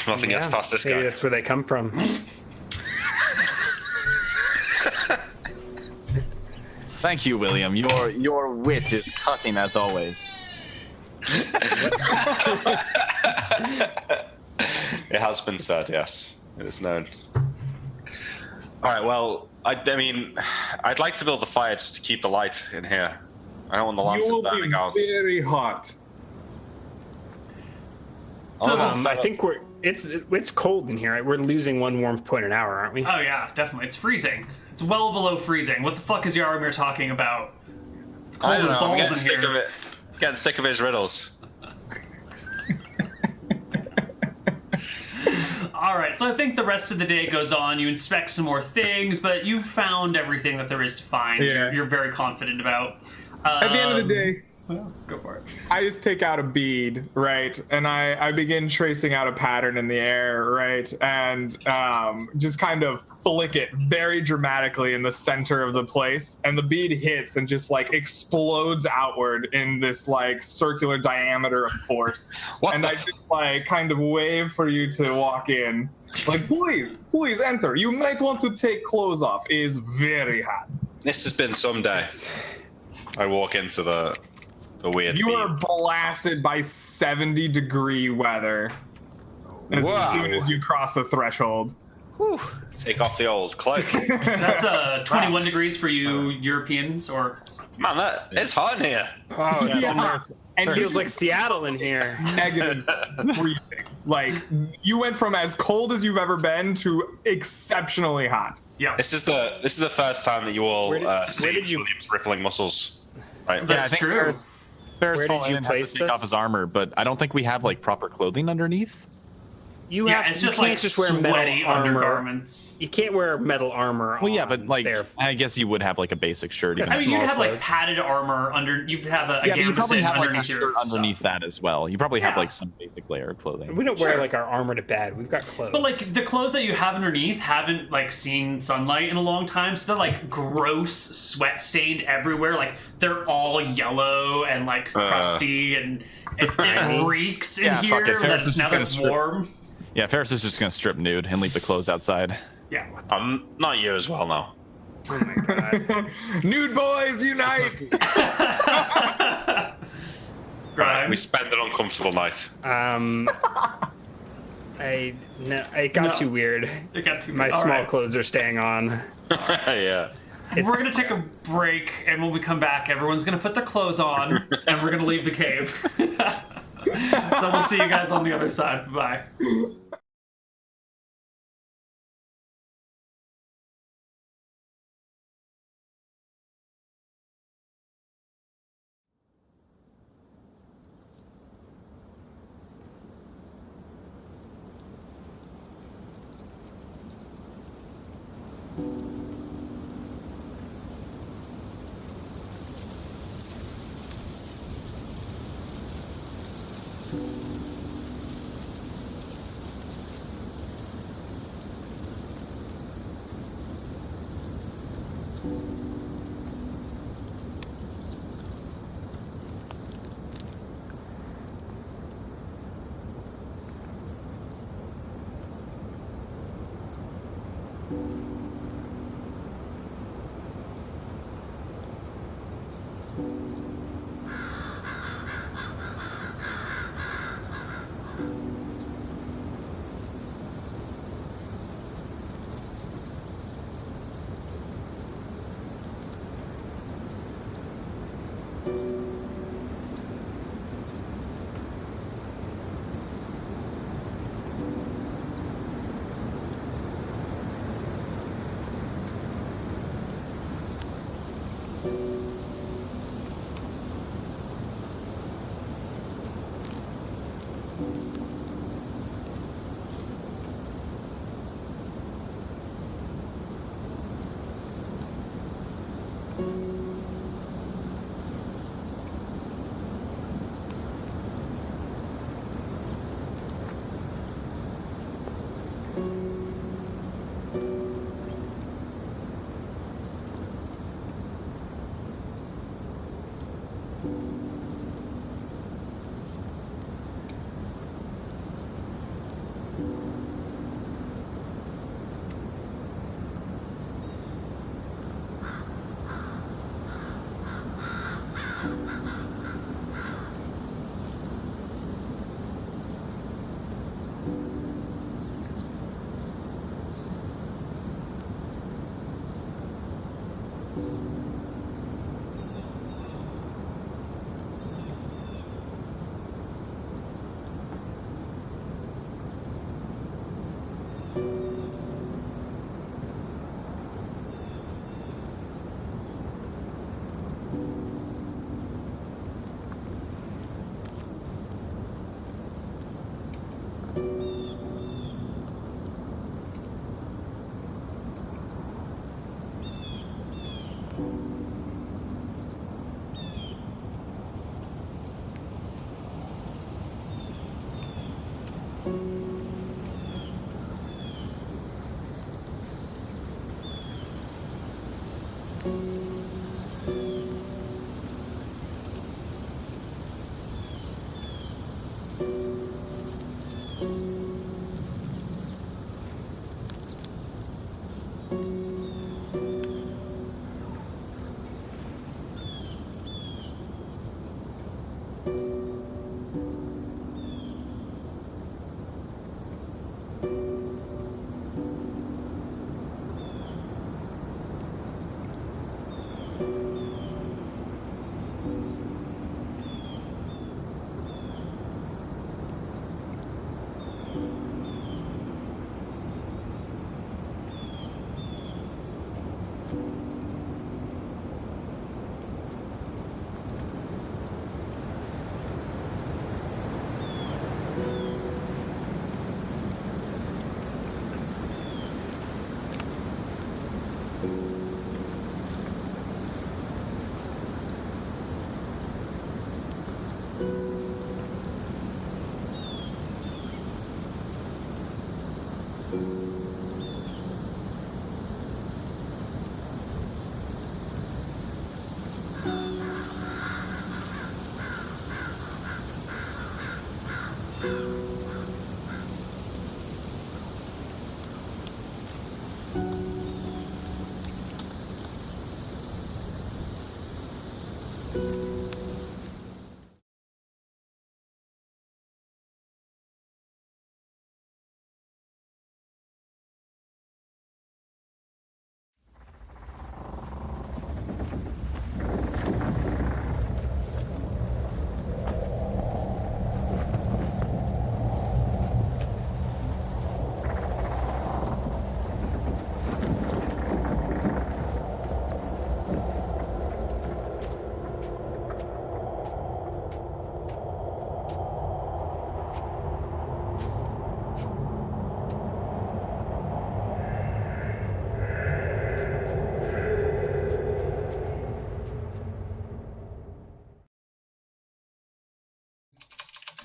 Nothing gets past this Maybe guy. that's where they come from. Thank you, William. Your wit is cutting as always. It has been said, yes. It is known. All right, well, I mean, I'd like to build the fire just to keep the light in here. I don't want the You lamps will be burning out. very hot. So, I think it's cold in here. Right? We're losing 1 warmth point an hour, aren't we? oh yeah, definitely. It's freezing. It's well below freezing. What the fuck is Yaramir talking about? It's cold I as don't know, I'm balls getting in sick here. of it. Getting sick of his riddles. All right, so I think the rest of the day goes on. You inspect some more things, but you've found everything that there is to find. Yeah. You're very confident about. At the end of the day, well, go for it. I just take out a bead, right? And I begin tracing out a pattern in the air, right? And just kind of flick it very dramatically in the center of the place. And the bead hits and just like explodes outward in this like circular diameter of force. And I just like kind of wave for you to walk in. Like, please enter. You might want to take clothes off. It is very hot. This has been some day. I walk into the weird You beam. are blasted by 70-degree weather as Wow. soon as you cross the threshold. Take off the old cloak. That's 21 degrees for you Europeans, or Man, it's hot in here. Oh, it's Yeah. almost, And it feels you- like Seattle in here. Negative freezing. Like, you went from as cold as you've ever been to exceptionally hot. yeah. This is the first time that you all Where see did you- William's rippling muscles. Right. That's I think true. Ferris Where did Fallen you has place to take off this? his armor, but I don't think we have like proper clothing underneath. Yeah, it's just like sweaty undergarments. You can't wear metal armor. Well, yeah, on but like there. I guess you would have like a basic shirt. Even I mean, you'd Small have like clothes. padded armor under. You'd have a yeah, but you probably gambeson have like a underneath your shirt underneath stuff. that as well. You probably have Yeah. like some basic layer of clothing. We don't wear Sure. like our armor to bed. We've got clothes. But like the clothes that you have underneath haven't like seen sunlight in a long time, so they're like gross, sweat stained everywhere. Like they're all yellow and like crusty, and it reeks in Yeah, fuck here. it. Ferris is Now just that gonna it's strip. warm. Yeah, Ferris is just gonna strip nude and leave the clothes outside. Yeah. Not you as well now. oh my god. Nude boys unite! Grimes. We spend an uncomfortable night. It got too weird. It got too My all small right. clothes are staying on. Yeah. We're gonna take a break, and when we come back, everyone's gonna put their clothes on, and we're gonna leave the cave. So we'll see you guys on the other side. Bye.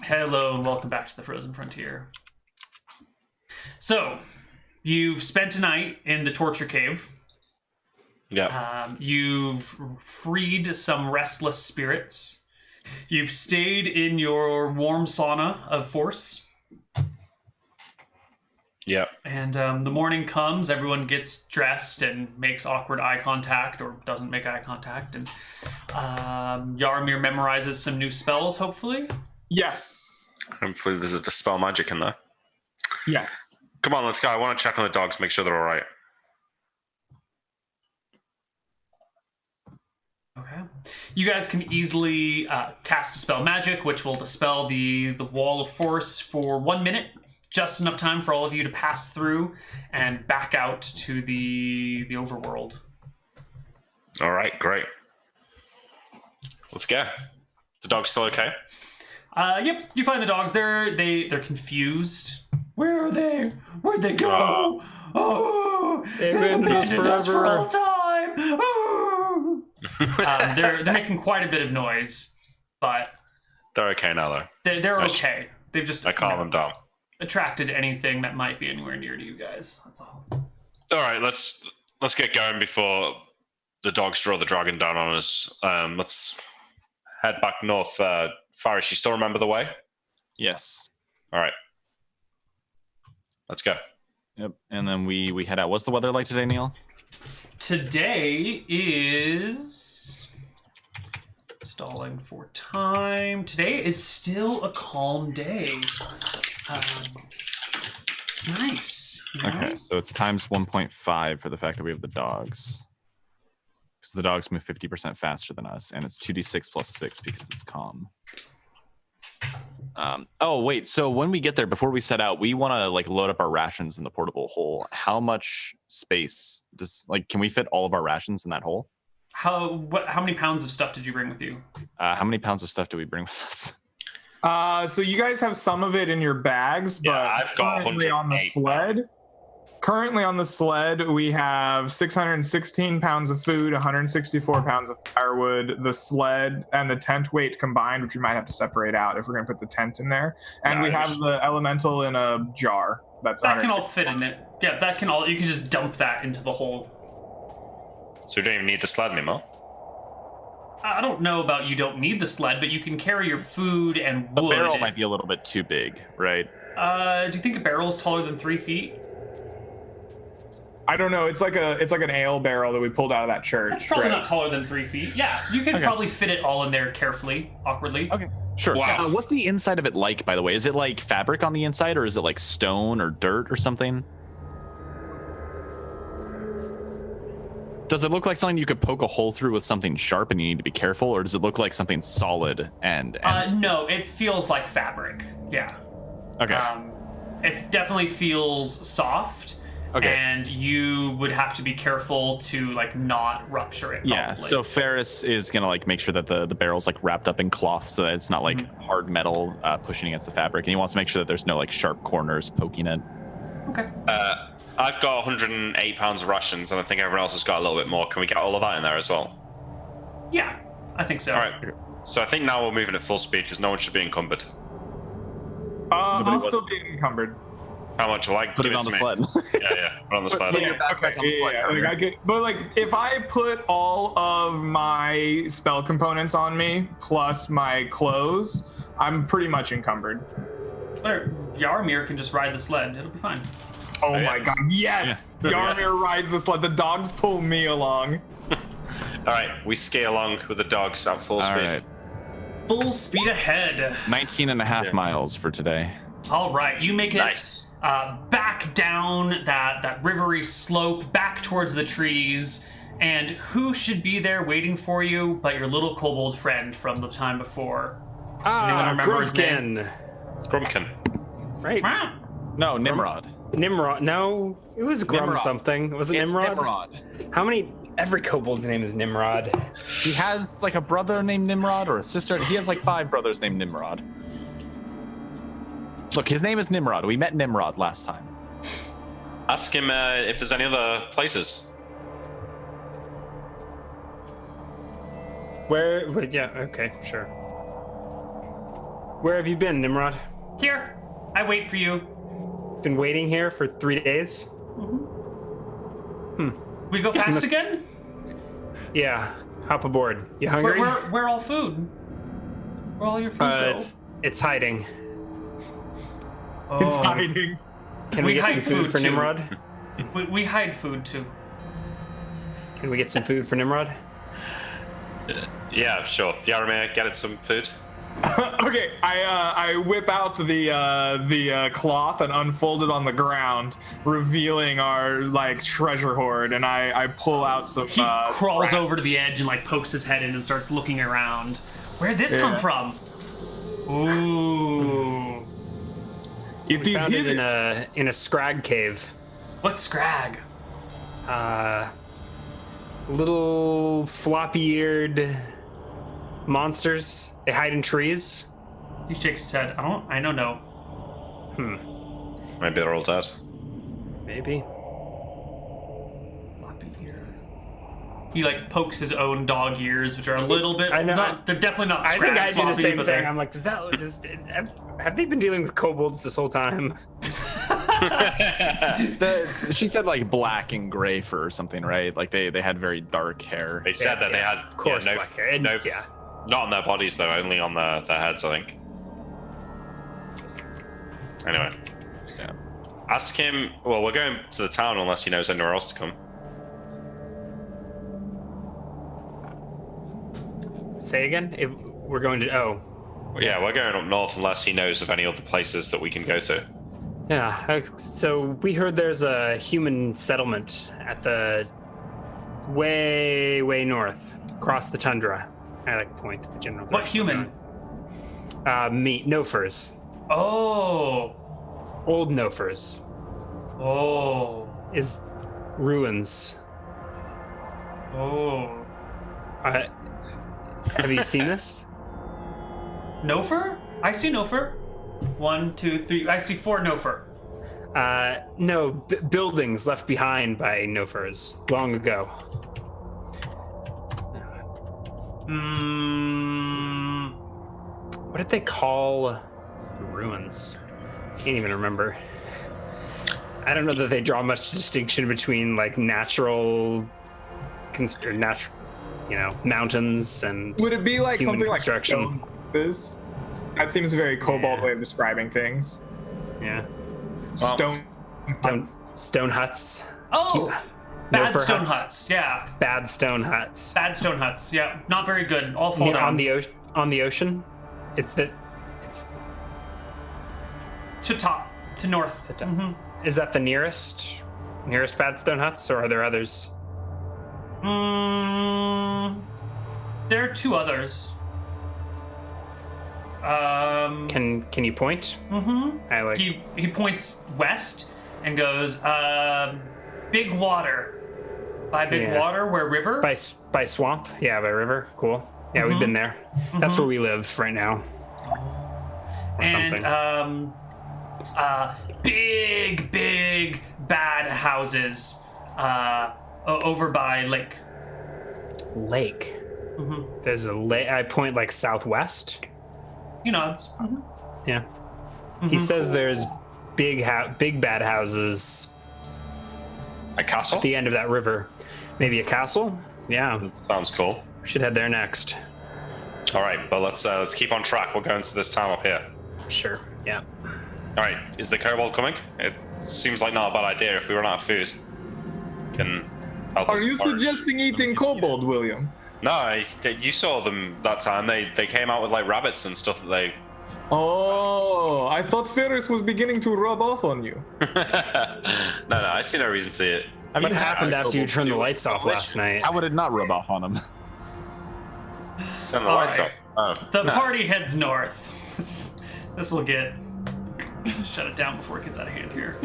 Hello and welcome back to the Frozen Frontier. So, you've spent a night in the torture cave. Yeah. You've freed some restless spirits. You've stayed in your warm sauna of force. Yeah. And the morning comes, everyone gets dressed and makes awkward eye contact or doesn't make eye contact. And Yarmir memorizes some new spells, hopefully. Yes. Hopefully there's a dispel magic in there. Yes. Come on, let's go. I want to check on the dogs, make sure they're all right. Okay. You guys can easily cast Dispel Magic, which will dispel the wall of force for 1 minute. Just enough time for all of you to pass through and back out to the overworld. All right, great. Let's go. The dog's still okay? Yep, you find the dogs. They're confused. Where are they? Where'd they go? Oh, They've abandoned us for all forever. time. Oh. They're making quite a bit of noise, but They're okay now, though. they're okay. They've just I calm them down. attracted anything that might be anywhere near to you guys. That's all. All right, let's get going before the dogs draw the dragon down on us. Let's head back north. Farish, you still remember the way? Yes. All right. Let's go. Yep. And then we head out. What's the weather like today, Neal? Today is stalling for time. Today is still a calm day. It's nice. You know? Okay, so it's times 1.5 for the fact that we have the dogs. Because the dogs move 50% faster than us, and it's 2d6 plus 6 because it's calm. Oh, wait, so when we get there, before we set out, we want to like load up our rations in the portable hole. How much space can we fit all of our rations in that hole? How many pounds of stuff did you bring with you? How many pounds of stuff do we bring with us? So you guys have some of it in your bags, but Yeah, I've got currently on the 108 sled. Currently on the sled, we have 616 pounds of food, 164 pounds of firewood. The sled and the tent weight combined, which we might have to separate out if we're going to put the tent in there. And we have the elemental in a jar. That can all fit in it. Yeah, that can all. You can just dump that into the hole. So we don't even need the sled anymore. I don't know about you don't need the sled, but you can carry your food and wood. The barrel might be a little bit too big, right? Do you think a barrel is taller than 3 feet? I don't know. It's like an ale barrel that we pulled out of that church. It's probably right? not taller than 3 feet. Yeah, you can probably fit it all in there carefully, awkwardly. Okay, sure. Wow. What's the inside of it like, by the way? Is it like fabric on the inside, or is it like stone or dirt or something? Does it look like something you could poke a hole through with something sharp and you need to be careful, or does it look like something solid and No, it feels like fabric. Yeah. Okay. It definitely feels soft. Okay. And you would have to be careful to like not rupture it. Yeah, probably. so Ferris is gonna like make sure that the barrel's like wrapped up in cloth so that it's not like hard metal pushing against the fabric, and he wants to make sure that there's no like sharp corners poking it. Okay. I've got 108 pounds of rations, and I think everyone else has got a little bit more. Can we get all of that in there as well? Yeah, I think so. All right. So I think now we're moving at full speed because no one should be encumbered. I'll still be encumbered. How much? Like, Put give it on to the me. sled. Yeah, put it on the sled. Yeah, okay, yeah. But like, if I put all of my spell components on me plus my clothes, I'm pretty much encumbered. Yarmir can just ride the sled. It'll be fine. Oh my god, yes! Yeah. Yarmir rides the sled. The dogs pull me along. All right, we ski along with the dogs at full All speed. right. Full speed ahead. 19 and a half miles for today. All right, you make it Nice. back down that rivery slope, back towards the trees, and who should be there waiting for you but your little kobold friend from the time before? anyone remember his name? Grumpkin. Right. Wow. No, Nimrod. Nimrod. No, it was Grum Nimrod. something. Was it It's Nimrod? How many? Every kobold's name is Nimrod. He has like a brother named Nimrod or a sister. He has like 5 brothers named Nimrod. Look, his name is Nimrod. We met Nimrod last time. Ask him if there's any other places. Where? Yeah. Okay. Sure. Where have you been, Nimrod? Here, I wait for you. Been waiting here for 3 days? We go fast again? Yeah, hop aboard. You hungry? Where all food? Where all your food go? It's hiding. It's hiding. Can we get hide some food for too. Nimrod? We hide food too. Can we get some food for Nimrod? Yeah, sure. Yaramir, get it some food. Okay, I whip out the cloth and unfold it on the ground, revealing our like treasure hoard, and I pull out some. He crawls scrap. over to the edge and like pokes his head in and starts looking around. Where'd this come from? Ooh. It is Found it hidden. in a scrag cave. What's Scrag? Little floppy-eared monsters. They hide in trees. He shakes his head. I don't know. Maybe they're all dead. Maybe. He like pokes his own dog ears, which are a little bit. I know. They're definitely not. I think I do the floppy, same but thing. they're- I'm like, have they been dealing with kobolds this whole time? She said like black and gray fur or something, right? Like they had very dark hair. They said that they had of course, no, black hair. no, Yeah. not on their bodies though, only on their heads, I think. Anyway, Yeah. ask him. Well, we're going to the town unless he knows anywhere else to come. Say again? If we're going to... Oh. Well, yeah, we're going up north unless he knows of any other places that we can go to. Yeah, so we heard there's a human settlement at the way north, across the tundra. I like to point to the general What direction. human? Me, Nofers. Oh. Old Nofers. Oh. Is ruins. Oh. Have you seen this? Nofer? I see Nofer. 1, 2, 3. I see 4 Nofer. No, buildings left behind by Nofers long ago. What did they call the ruins? Can't even remember. I don't know that they draw much distinction between like natural, mountains and. Would it be like human something construction. like stone houses? That seems a very kobold way of describing things. Yeah. Stone. Stone huts. Oh. Bad Nofer stone huts. huts. Yeah. Bad stone huts. Bad stone huts. Yeah. Not very good. All fall down. On the ocean. It's to top. To north. Is that the nearest bad stone huts, or are there others? There are 2 others. Can you point? I like. He points west and goes, big water. By big Yeah. water, where river? By swamp? Yeah, by river. Cool. Yeah, we've been there. That's where we live right now. Or something. Big bad houses over by lake. Lake. There's a lake. I point like southwest. He nods. Yeah. He says there's big bad houses A castle? at the end of that river. Maybe a castle? Yeah. Sounds cool. We should head there next. All right, but let's keep on track. We're going to this town up here. Sure. Yeah. All right, is the kobold coming? It seems like not a bad idea if we run out of food. Can help Are us you forage. suggesting eating kobold, William? No, you saw them that time. They came out with like rabbits and stuff that they. Oh, I thought Ferris was beginning to rub off on you. No, I see no reason to it. What happened after you turned the lights off last night? How would it not rub off on him? Turn the All lights right. off. Oh, The no. party heads north. This will get. Shut it down before it gets out of hand here.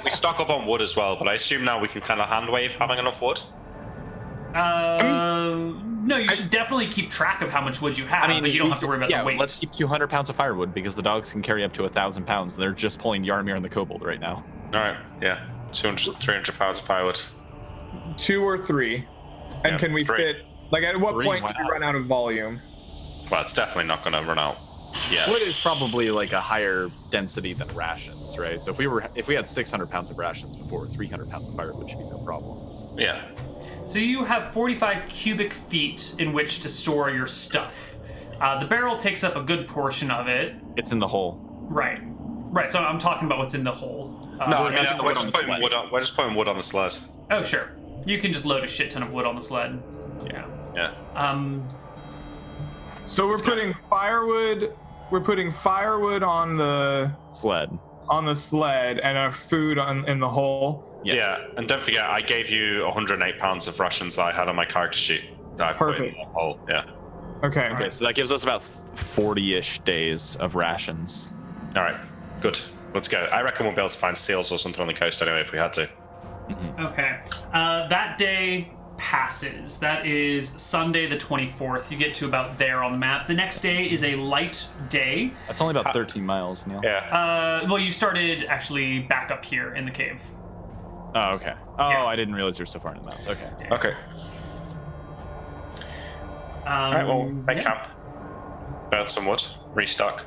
We stock up on wood as well, but I assume now we can kind of hand wave having enough wood. No, you should definitely keep track of how much wood you have, but you don't have to worry about the weight. Let's keep 200 pounds of firewood because the dogs can carry up to 1,000 pounds. They're just pulling Yarmir and the kobold right now. All right, yeah, 200, 300 pounds of firewood. 2 or 3. And Yeah, can we 3. fit? Like, at what 3, point why do we not? run out of volume? Well, it's definitely not going to run out. Yeah. Wood is probably like a higher density than rations, right? So if we had 600 pounds of rations before, 300 pounds of firewood should be no problem. Yeah. So you have 45 cubic feet in which to store your stuff. The barrel takes up a good portion of it. It's in the hole. Right. So I'm talking about what's in the hole. No, I mean, that's the we're wood on just the putting sled. wood on. We're just putting wood on the sled. Oh, sure. You can just load a shit ton of wood on the sled. Yeah. Yeah. So we're putting firewood. We're putting firewood on the Sled. and our food in the hole. Yes. Yeah, and don't forget, I gave you 108 pounds of rations that I had on my character sheet. That I put in Perfect. the hole. Yeah. Okay. Okay, so that gives us about 40-ish days of rations. All right. Good. Let's go. I reckon we'll be able to find seals or something on the coast anyway if we had to. Okay. That day passes. That is Sunday the 24th. You get to about there on the map. The next day is a light day. That's only about 13 miles, Neal. Yeah. Well, you started actually back up here in the cave. Oh, okay. Oh, Yeah. I didn't realize you were so far in the mountains. Okay. Okay. All right. Well, make camp. Burn some wood. Restock.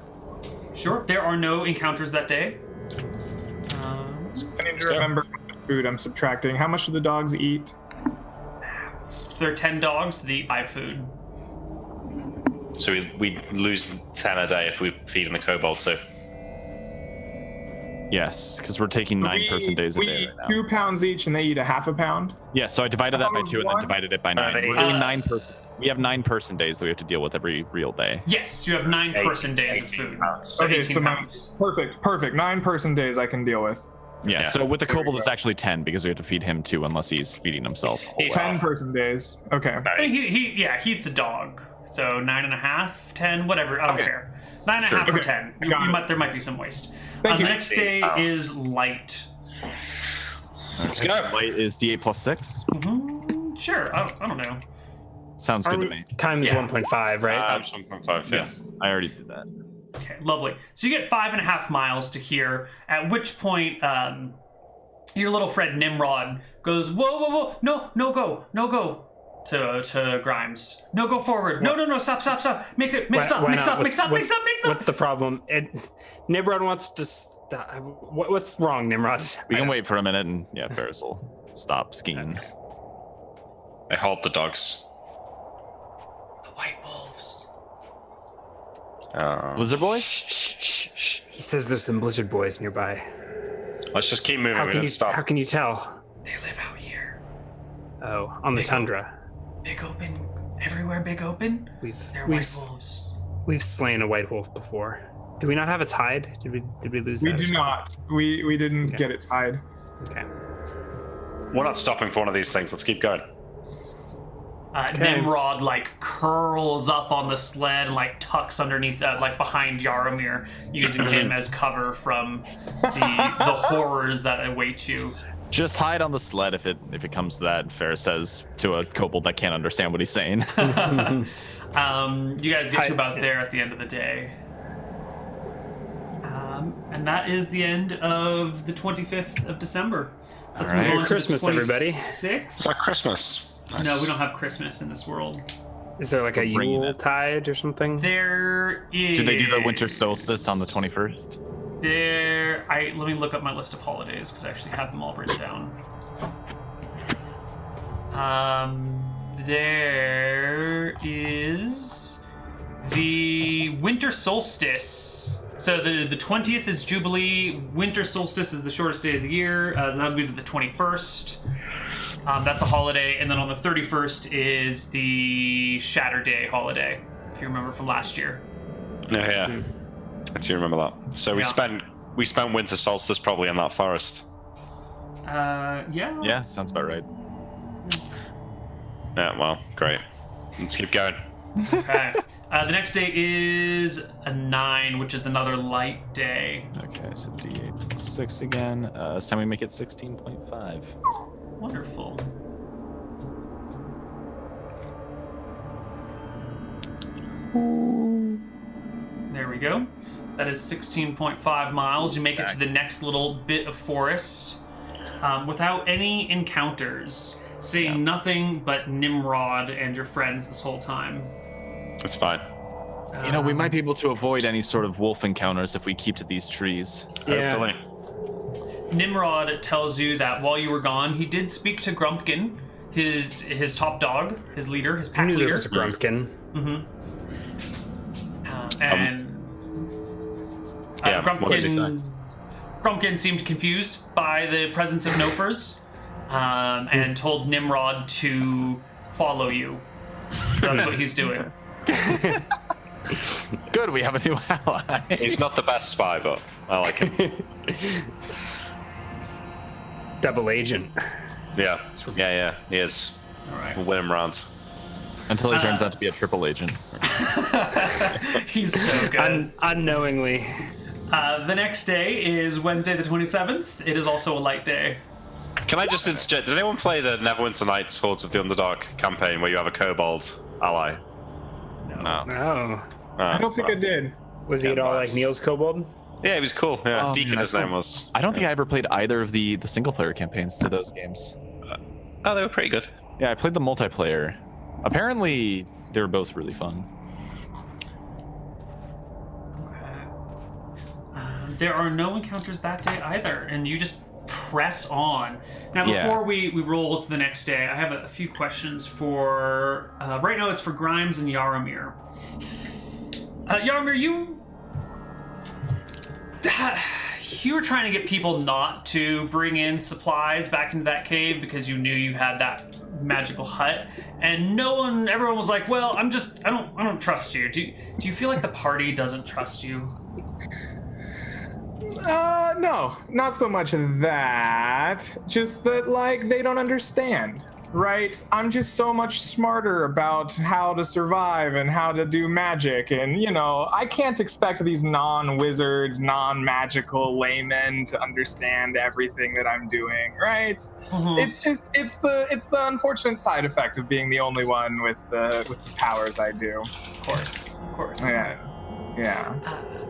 Sure. There are no encounters that day. I need Let's to go. remember the food I'm subtracting. How much do the dogs eat? There are 10 dogs. They eat 5 food. So we lose 10 a day if we feed in the kobold too. Yes, because we're taking 9-person days a we day eat right now. 2 pounds each, and they eat a half a pound. Yeah, so I divided that by That 2 and was then one? divided it by 9. they- We're doing 9-person. We have 9-person days that we have to deal with every real day. Yes, you have 9 person days of 18 food. pounds. So Okay, 18 so pounds. perfect. 9-person days I can deal with. Yeah, Yeah. so with the kobold, it's actually 10 because we have to feed him too unless he's feeding himself. He's 10-person days. Okay. I mean, he eats a dog. So 9.5, 10, whatever. I don't care. 9.5 Sure. or 10. I got it. There might be some waste. Thank The you. next day 18 pounds. is light. Let's go. Light is D8 plus 6. Sure. I don't know. Sounds good to me. Times Yeah. 1.5, right? Times 1.5. Yeah. Yes, I already did that. Okay, lovely. So you get 5.5 miles to here, at which point your little friend Nimrod goes, whoa, no go, to Grimes. No, go forward. No, stop. Mix up. What's the problem? Nimrod wants to stop. What's wrong, Nimrod? We can wait for a minute and, yeah, Ferris will stop skiing. I hold the dogs. The White Wolves. Blizzard Boys? Shh. He says there's some Blizzard Boys nearby. Let's just keep moving. How We can don't you? stop. How can you tell? They live out here. Oh, on the tundra. Big open. Everywhere big open. They're White Wolves. We've slain a white wolf before. Do we not have its hide? Did we lose We that? do not. We didn't get its hide. Okay. We're not stopping for one of these things. Let's keep going. Nimrod curls up on the sled and tucks underneath behind Yaromir, using him as cover from the horrors that await you. Just hide on the sled if it comes to that, Ferris says to a kobold that can't understand what he's saying. You guys get to about there at the end of the day. And that is the end of the 25th of December. Let's All right. move on Merry Christmas, everybody. It's like Christmas. Nice. No, we don't have Christmas in this world. Is there like a bringing Yule it. tide or something? There is. Did they do the winter solstice on the 21st? Let me look up my list of holidays because I actually have them all written down. There is the winter solstice. So the 20th is Jubilee. Winter solstice is the shortest day of the year. That'll be the 21st. That's a holiday, and then on the 31st is the Shatter Day holiday, if you remember from last year. Yeah. I do remember that. So Yeah. we spent winter solstice probably in that forest. Yeah. Yeah, sounds about right. Yeah. Well, great. Let's keep going. Okay. The next day is a 9, which is another light day. Okay, so D8 plus 6 again. This time we make it 16.5. Wonderful. There we go. That is 16.5 miles. You make it to the next little bit of forest without any encounters, seeing nothing but Nimrod and your friends this whole time. It's fine. You know, we might be able to avoid any sort of wolf encounters if we keep to these trees. Yeah. Hopefully. Nimrod tells you that while you were gone, he did speak to Grumpkin, his top dog, his leader, his I pack knew there leader. was a Grumpkin. And Yeah, what did he say? Grumpkin seemed confused by the presence of Nofers, and told Nimrod to follow you. So that's what he's doing. Good, we have a new ally. He's not the best spy, but I like him. Double agent. Yeah, he is. All right. We'll win him round. Until he turns out to be a triple agent. He's so good. Unknowingly. The next day is Wednesday the 27th. It is also a light day. Can I just interject? Did anyone play the Neverwinter Nights Hordes of the Underdog campaign where you have a kobold ally? No. Oh. I don't think I did. Was he at all like Neal's kobold? Yeah, he was cool. Yeah, Oh, Deacon man, his name was. I don't think I ever played either of the single player campaigns to those games. Oh, they were pretty good. Yeah, I played the multiplayer. Apparently, they were both really fun. There are no encounters that day either, and you just press on. Now, Yeah. before we roll to the next day, I have a few questions for... right now, it's for Grimes and Yaramir. Yaramir, you were trying to get people not to bring in supplies back into that cave because you knew you had that magical hut, and everyone was like, well, I don't trust you. Do you feel like the party doesn't trust you? No, not so much of that. Just that, like, they don't understand, right? I'm just so much smarter about how to survive and how to do magic. And, you know, I can't expect these non-wizards, non-magical laymen to understand everything that I'm doing, right? Mhm. It's the unfortunate side effect of being the only one with the powers I do. Of course. Yeah.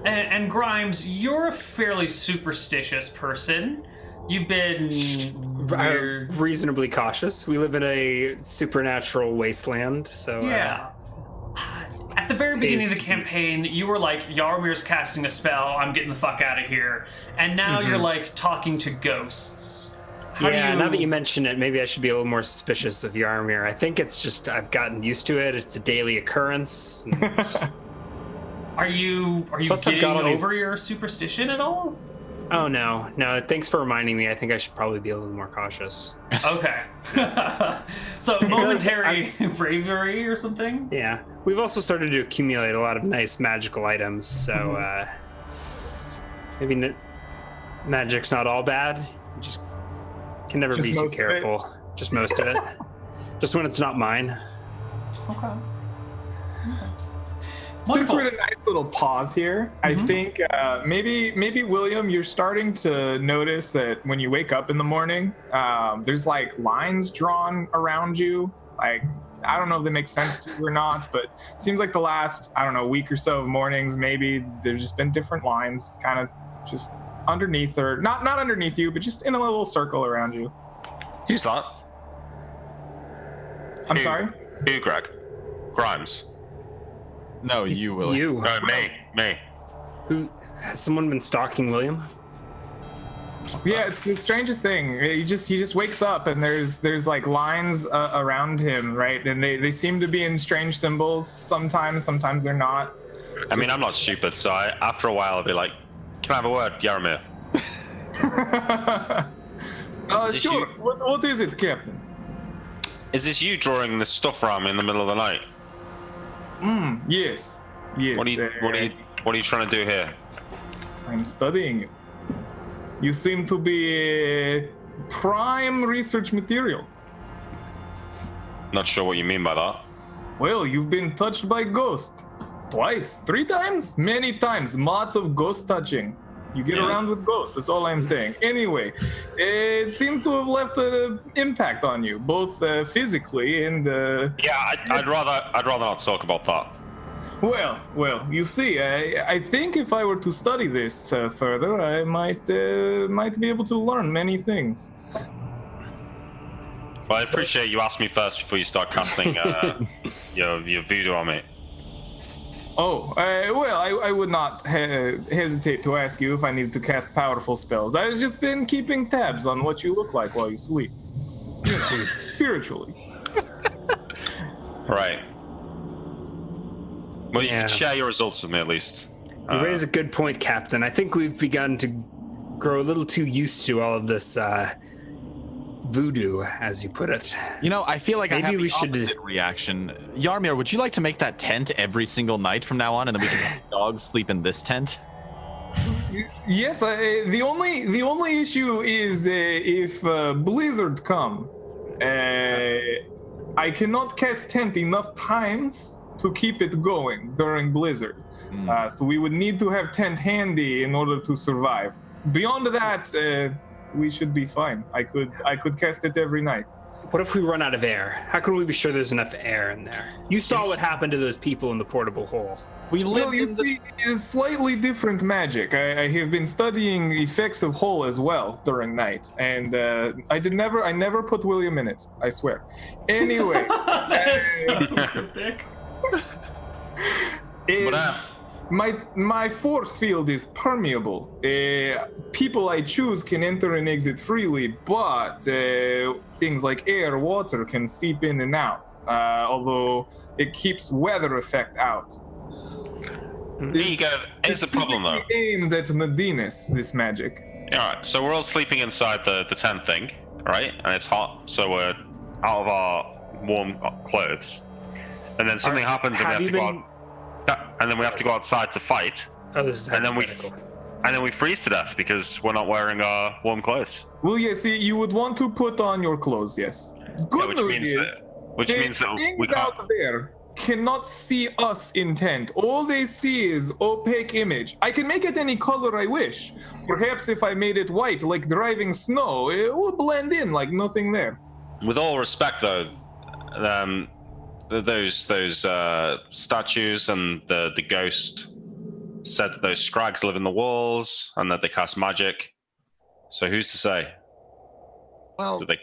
And Grimes, you're a fairly superstitious person. You've been weird. Reasonably cautious. We live in a supernatural wasteland, so Yeah. At the very beginning of the Tasty. campaign, you were like, Yaramir's casting a spell, I'm getting the fuck out of here. And now you're like talking to ghosts. How do yeah, you... now that you mention it, maybe I should be a little more suspicious of Yaramir. I think it's just I've gotten used to it. It's a daily occurrence. Are you Plus, I've getting got all these- over your superstition at all? Oh no. Thanks for reminding me. I think I should probably be a little more cautious. Okay. So momentary bravery or something? Yeah, we've also started to accumulate a lot of nice magical items, so maybe magic's not all bad. You just can never Just be too most of it. careful. Just most of it. Just when it's not mine. Okay. Since Wonderful. we're at a nice little pause here, I think maybe William, you're starting to notice that when you wake up in the morning, there's like lines drawn around you. Like, I don't know if they make sense to you or not, but it seems like the last, I don't know, week or so of mornings, maybe there's just been different lines kind of just underneath, or not underneath you, but just in a little circle around you. Who's that? I'm sorry? Who, Greg? Grimes. No, you will. You. No, me. Who has someone been stalking William? Yeah, it's the strangest thing. He just wakes up and there's like lines around him, right? And they seem to be in strange symbols. Sometimes they're not. I mean, I'm not stupid, so after a while I'll be like, can I have a word, Yaramir? Is this Sure. you? What is it, Captain? Is this you drawing this stuff around me in the middle of the night? Yes. Yes. What are you trying to do here? I'm studying you. You seem to be prime research material. Not sure what you mean by that. Well, you've been touched by ghost. Twice, 3 times, many times, lots of ghost touching. You get around with ghosts, that's all I'm saying. Anyway, it seems to have left an impact on you, both physically and... Yeah, I'd rather not talk about that. Well, you see, I think if I were to study this further, I might be able to learn many things. Well, I appreciate you asked me first before you start casting your voodoo on me. Well, I would not hesitate to ask you if I need to cast powerful spells. I've just been keeping tabs on what you look like while you sleep. You know, spiritually. Right. Well, you can share your results with me at least. You raise a good point, Captain. I think we've begun to grow a little too used to all of this voodoo, as you put it. You know, I feel like Maybe I have we the should- opposite reaction. Yarmir, would you like to make that tent every single night from now on, and then we can have the dogs sleep in this tent? Yes, the only issue is if blizzard come, I cannot cast tent enough times to keep it going during blizzard. So we would need to have tent handy in order to survive. Beyond that, we should be fine. I could cast it every night. What if we run out of air? How can we be sure there's enough air in there? You saw what happened to those people in the portable hole. We Well, lived you in the... see, it is slightly different magic. I have been studying effects of hull as well during night, and I never put William in it. I swear. Anyway, That's so cryptic. my force field is permeable. People I choose can enter and exit freely, but things like air, water can seep in and out. Although it keeps weather effect out. There you go. Here's the problem, though. Aimed at Nadinas, this magic. All right, so we're all sleeping inside the tent thing, right? And it's hot, so we're out of our warm clothes. And then something happens, and we have to go out. And then we have to go outside to fight. Oh, this is And then hypothetical. we freeze to death because we're not wearing our warm clothes. Well, yeah, see, you would want to put on your clothes, yes. Good which news means is, that things we can't. out there cannot see us in tent. All they see is opaque image. I can make it any color I wish. Perhaps if I made it white, like driving snow, it would blend in like nothing there. With all respect, though, those statues and the ghost said that those scrags live in the walls and that they cast magic. So who's to say? Well, That they...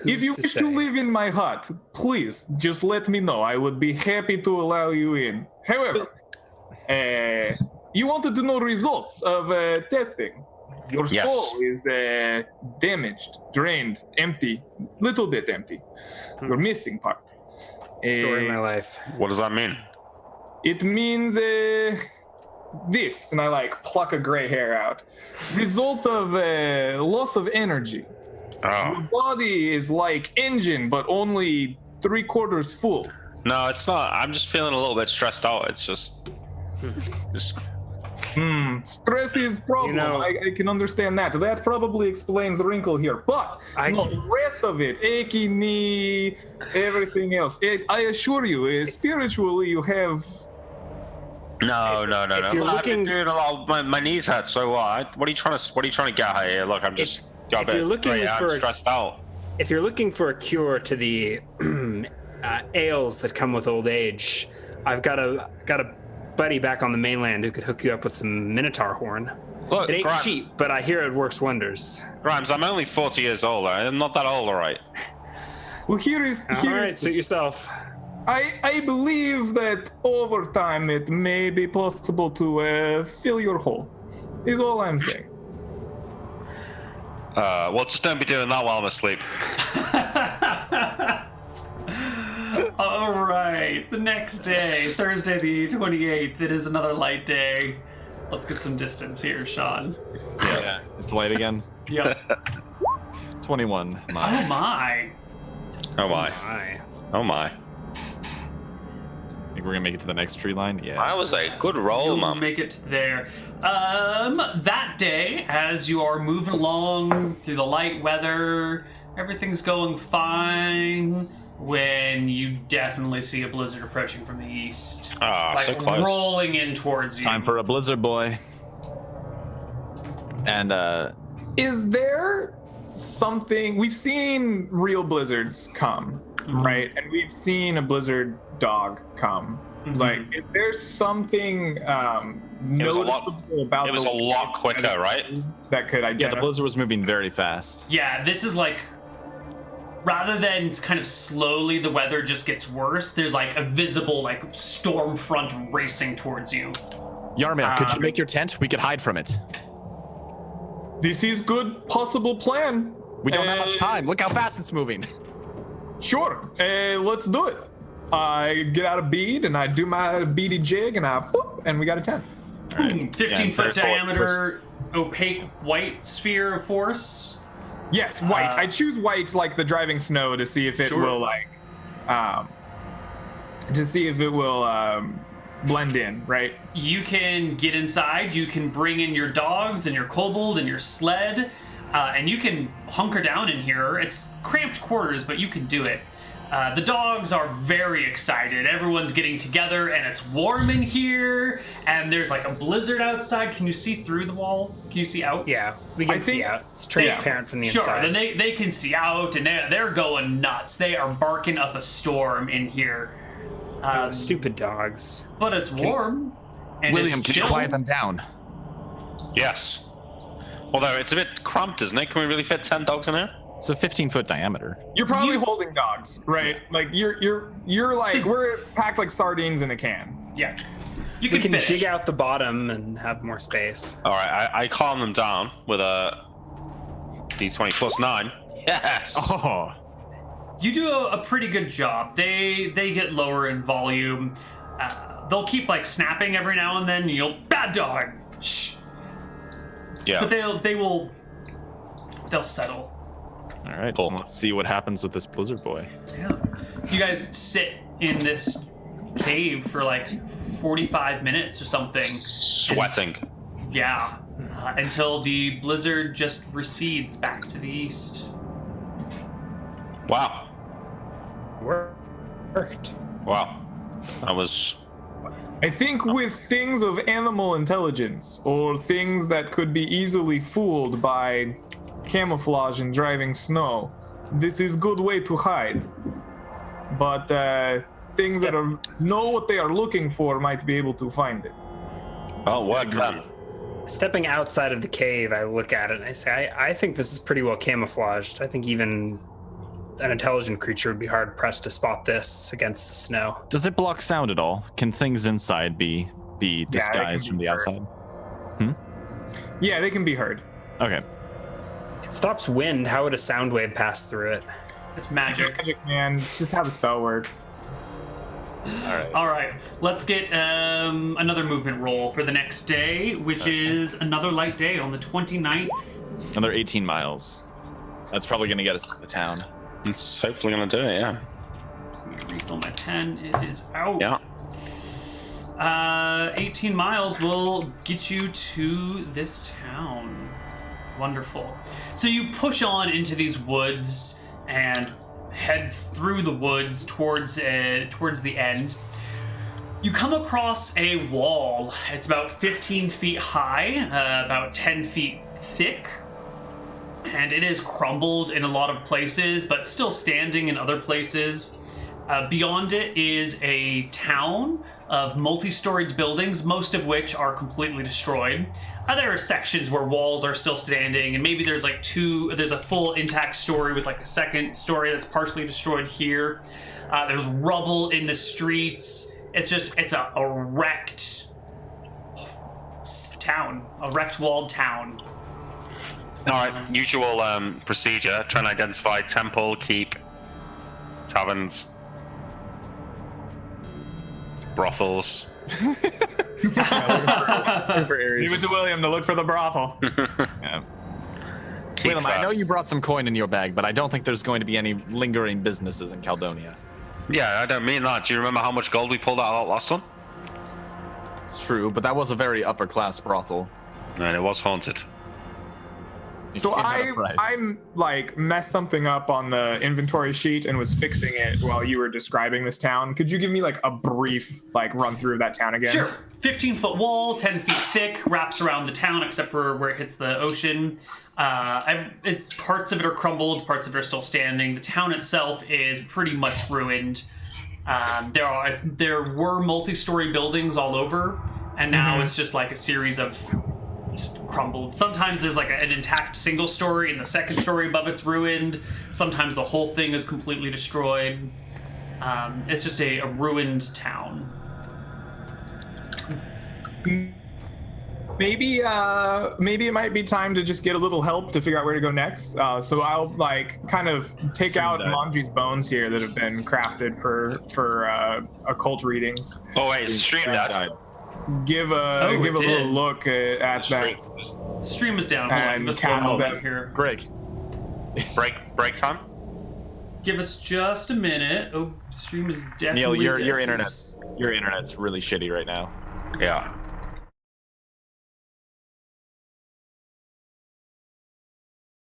If you wish to live in my hut, please just let me know. I would be happy to allow you in. However, you wanted to know results of testing. Your Yes. soul is damaged, drained, empty, little bit empty. You're missing part. Story of my life. What does that mean? It means this, and I like pluck a gray hair out. Result of loss of energy. Your Oh. body is like engine, but only 3/4 full. No, it's not. I'm just feeling a little bit stressed out. It's just Stress is problem. You know- I can understand that. That probably explains the wrinkle here. But no, the rest of it, achy knee, everything else. I assure you, spiritually, you have. No. if you're I've been looking- doing a lot. My knees hurt. So what? What are you trying to get out here? Look, I'm just got a if bit. you're looking I'm for- stressed out. If you're looking for a cure to the ails that come with old age, I've got a buddy back on the mainland who could hook you up with some minotaur horn. Look, It ain't Grimes, cheap, but I hear it works wonders. Grimes, I'm only 40 years old. I'm not that old, all right. Well, here is. All right, suit yourself. I believe that over time it may be possible to fill your hole. Is all I'm saying. Well, just don't be doing that while I'm asleep. All right, the next day, Thursday the 28th, it is another light day. Let's get some distance here, Sean. yeah, it's late again. Yep. 21. Oh my. Oh my. Aye. Oh my. Think we're gonna make it to the next tree line? Yeah. That was a good roll, You'll man. make it to there. That day, as you are moving along through the light weather, everything's going fine. When you definitely see a blizzard approaching from the east, Ah, so close. rolling in towards you. Time for a blizzard, boy. And Is there something we've seen real blizzards come, right? And we've seen a blizzard dog come. Like, is there something was a lot- noticeable about it was the a lot quicker, right? that could yeah, identify? the blizzard was moving very fast. Yeah, this is like rather than kind of slowly the weather just gets worse, there's like a visible like storm front racing towards you. Yarmir, could you make your tent? We could hide from it. This is good possible plan. We don't have much time. Look how fast it's moving. Sure, let's do it. I get out a bead and I do my beady jig and I whoop, and we got a tent. Right. 15-foot first diameter, opaque white sphere of force. Yes, white. I choose white like the driving snow to see if it will like, blend in, right? You can get inside. You can bring in your dogs and your kobold and your sled, and you can hunker down in here. It's cramped quarters, but you can do it. The dogs are very excited. Everyone's getting together, and it's warm in here. And there's like a blizzard outside. Can you see through the wall? Can you see out? Yeah, we can see out. It's transparent from the inside. Sure, then they can see out, and they're going nuts. They are barking up a storm in here. Stupid dogs. But it's warm. And William, it's can you chill. quiet them down? Yes. Although it's a bit cramped, isn't it? Can we really fit 10 dogs in here? It's a 15-foot diameter. You're probably holding dogs, right? Like you're like we're packed like sardines in a can. Yeah. We can dig out the bottom and have more space. All right, I calm them down with a d20 plus 9. Yes. Oh. You do a pretty good job. They get lower in volume. They'll keep like snapping every now and then. You'll bad dog. Shh. Yeah. But they'll settle. All right, Cool. let's see what happens with this blizzard boy. Yeah. You guys sit in this cave for like 45 minutes or something. Sweating. Yeah. Until the blizzard just recedes back to the east. Wow. Worked. Wow. That was. I think with things of animal intelligence or things that could be easily fooled by camouflage and driving snow, this is good way to hide. But things that know what they are looking for might be able to find it. Well, work then. Stepping outside of the cave, I look at it and I say, I think this is pretty well camouflaged. I think even an intelligent creature would be hard pressed to spot this against the snow. Does it block sound at all? Can things inside be disguised from the outside? Yeah, they can be heard. Okay. It stops wind. How would a sound wave pass through it? It's magic. Magic, man. It's just how the spell works. All right. Let's get another movement roll for the next day, which is another light day on the 29th. Another 18 miles. That's probably going to get us to the town. It's hopefully going to do it, yeah. Let me refill my pen. It is out. Yeah. 18 miles will get you to this town. Wonderful. So you push on into these woods and head through the woods towards the end. You come across a wall. It's about 15 feet high, about 10 feet thick, and it is crumbled in a lot of places, but still standing in other places. Beyond it is a town of multi-storied buildings, most of which are completely destroyed. There are sections where walls are still standing, and maybe there's there's a full intact story with like a second story that's partially destroyed here. There's rubble in the streets. It's a wrecked town, a wrecked walled town. All right, usual procedure. Try and identify temple, keep, taverns, brothels. Leave it to William to look for the brothel. Yeah. William, I know you brought some coin in your bag, but I don't think there's going to be any lingering businesses in Caledonia. Yeah, I don't mean that. Do you remember how much gold we pulled out of that last one? It's true, but that was a very upper-class brothel. And it was haunted. So It had a price. I'm like messed something up on the inventory sheet and was fixing it while you were describing this town. Could you give me like a brief like run through of that town again? Sure. 15-foot wall, 10 feet thick, wraps around the town except for where it hits the ocean. Parts of it are crumbled, parts of it are still standing. The town itself is pretty much ruined. There were multi-story buildings all over, and now it's just like a series of just crumbled. Sometimes there's like an intact single story and the second story above it's ruined. Sometimes the whole thing is completely destroyed. It's just a ruined town. Maybe it might be time to just get a little help to figure out where to go next. So I'll like kind of take out Manji's bones here that have been crafted for occult readings. Oh wait, stream died. Give a little look at that. Stream is down. Hold on, And give us cast one moment them. here. Break. Break time. Give us just a minute. Oh, stream is definitely Neal, dead. your internet's really shitty right now. Yeah.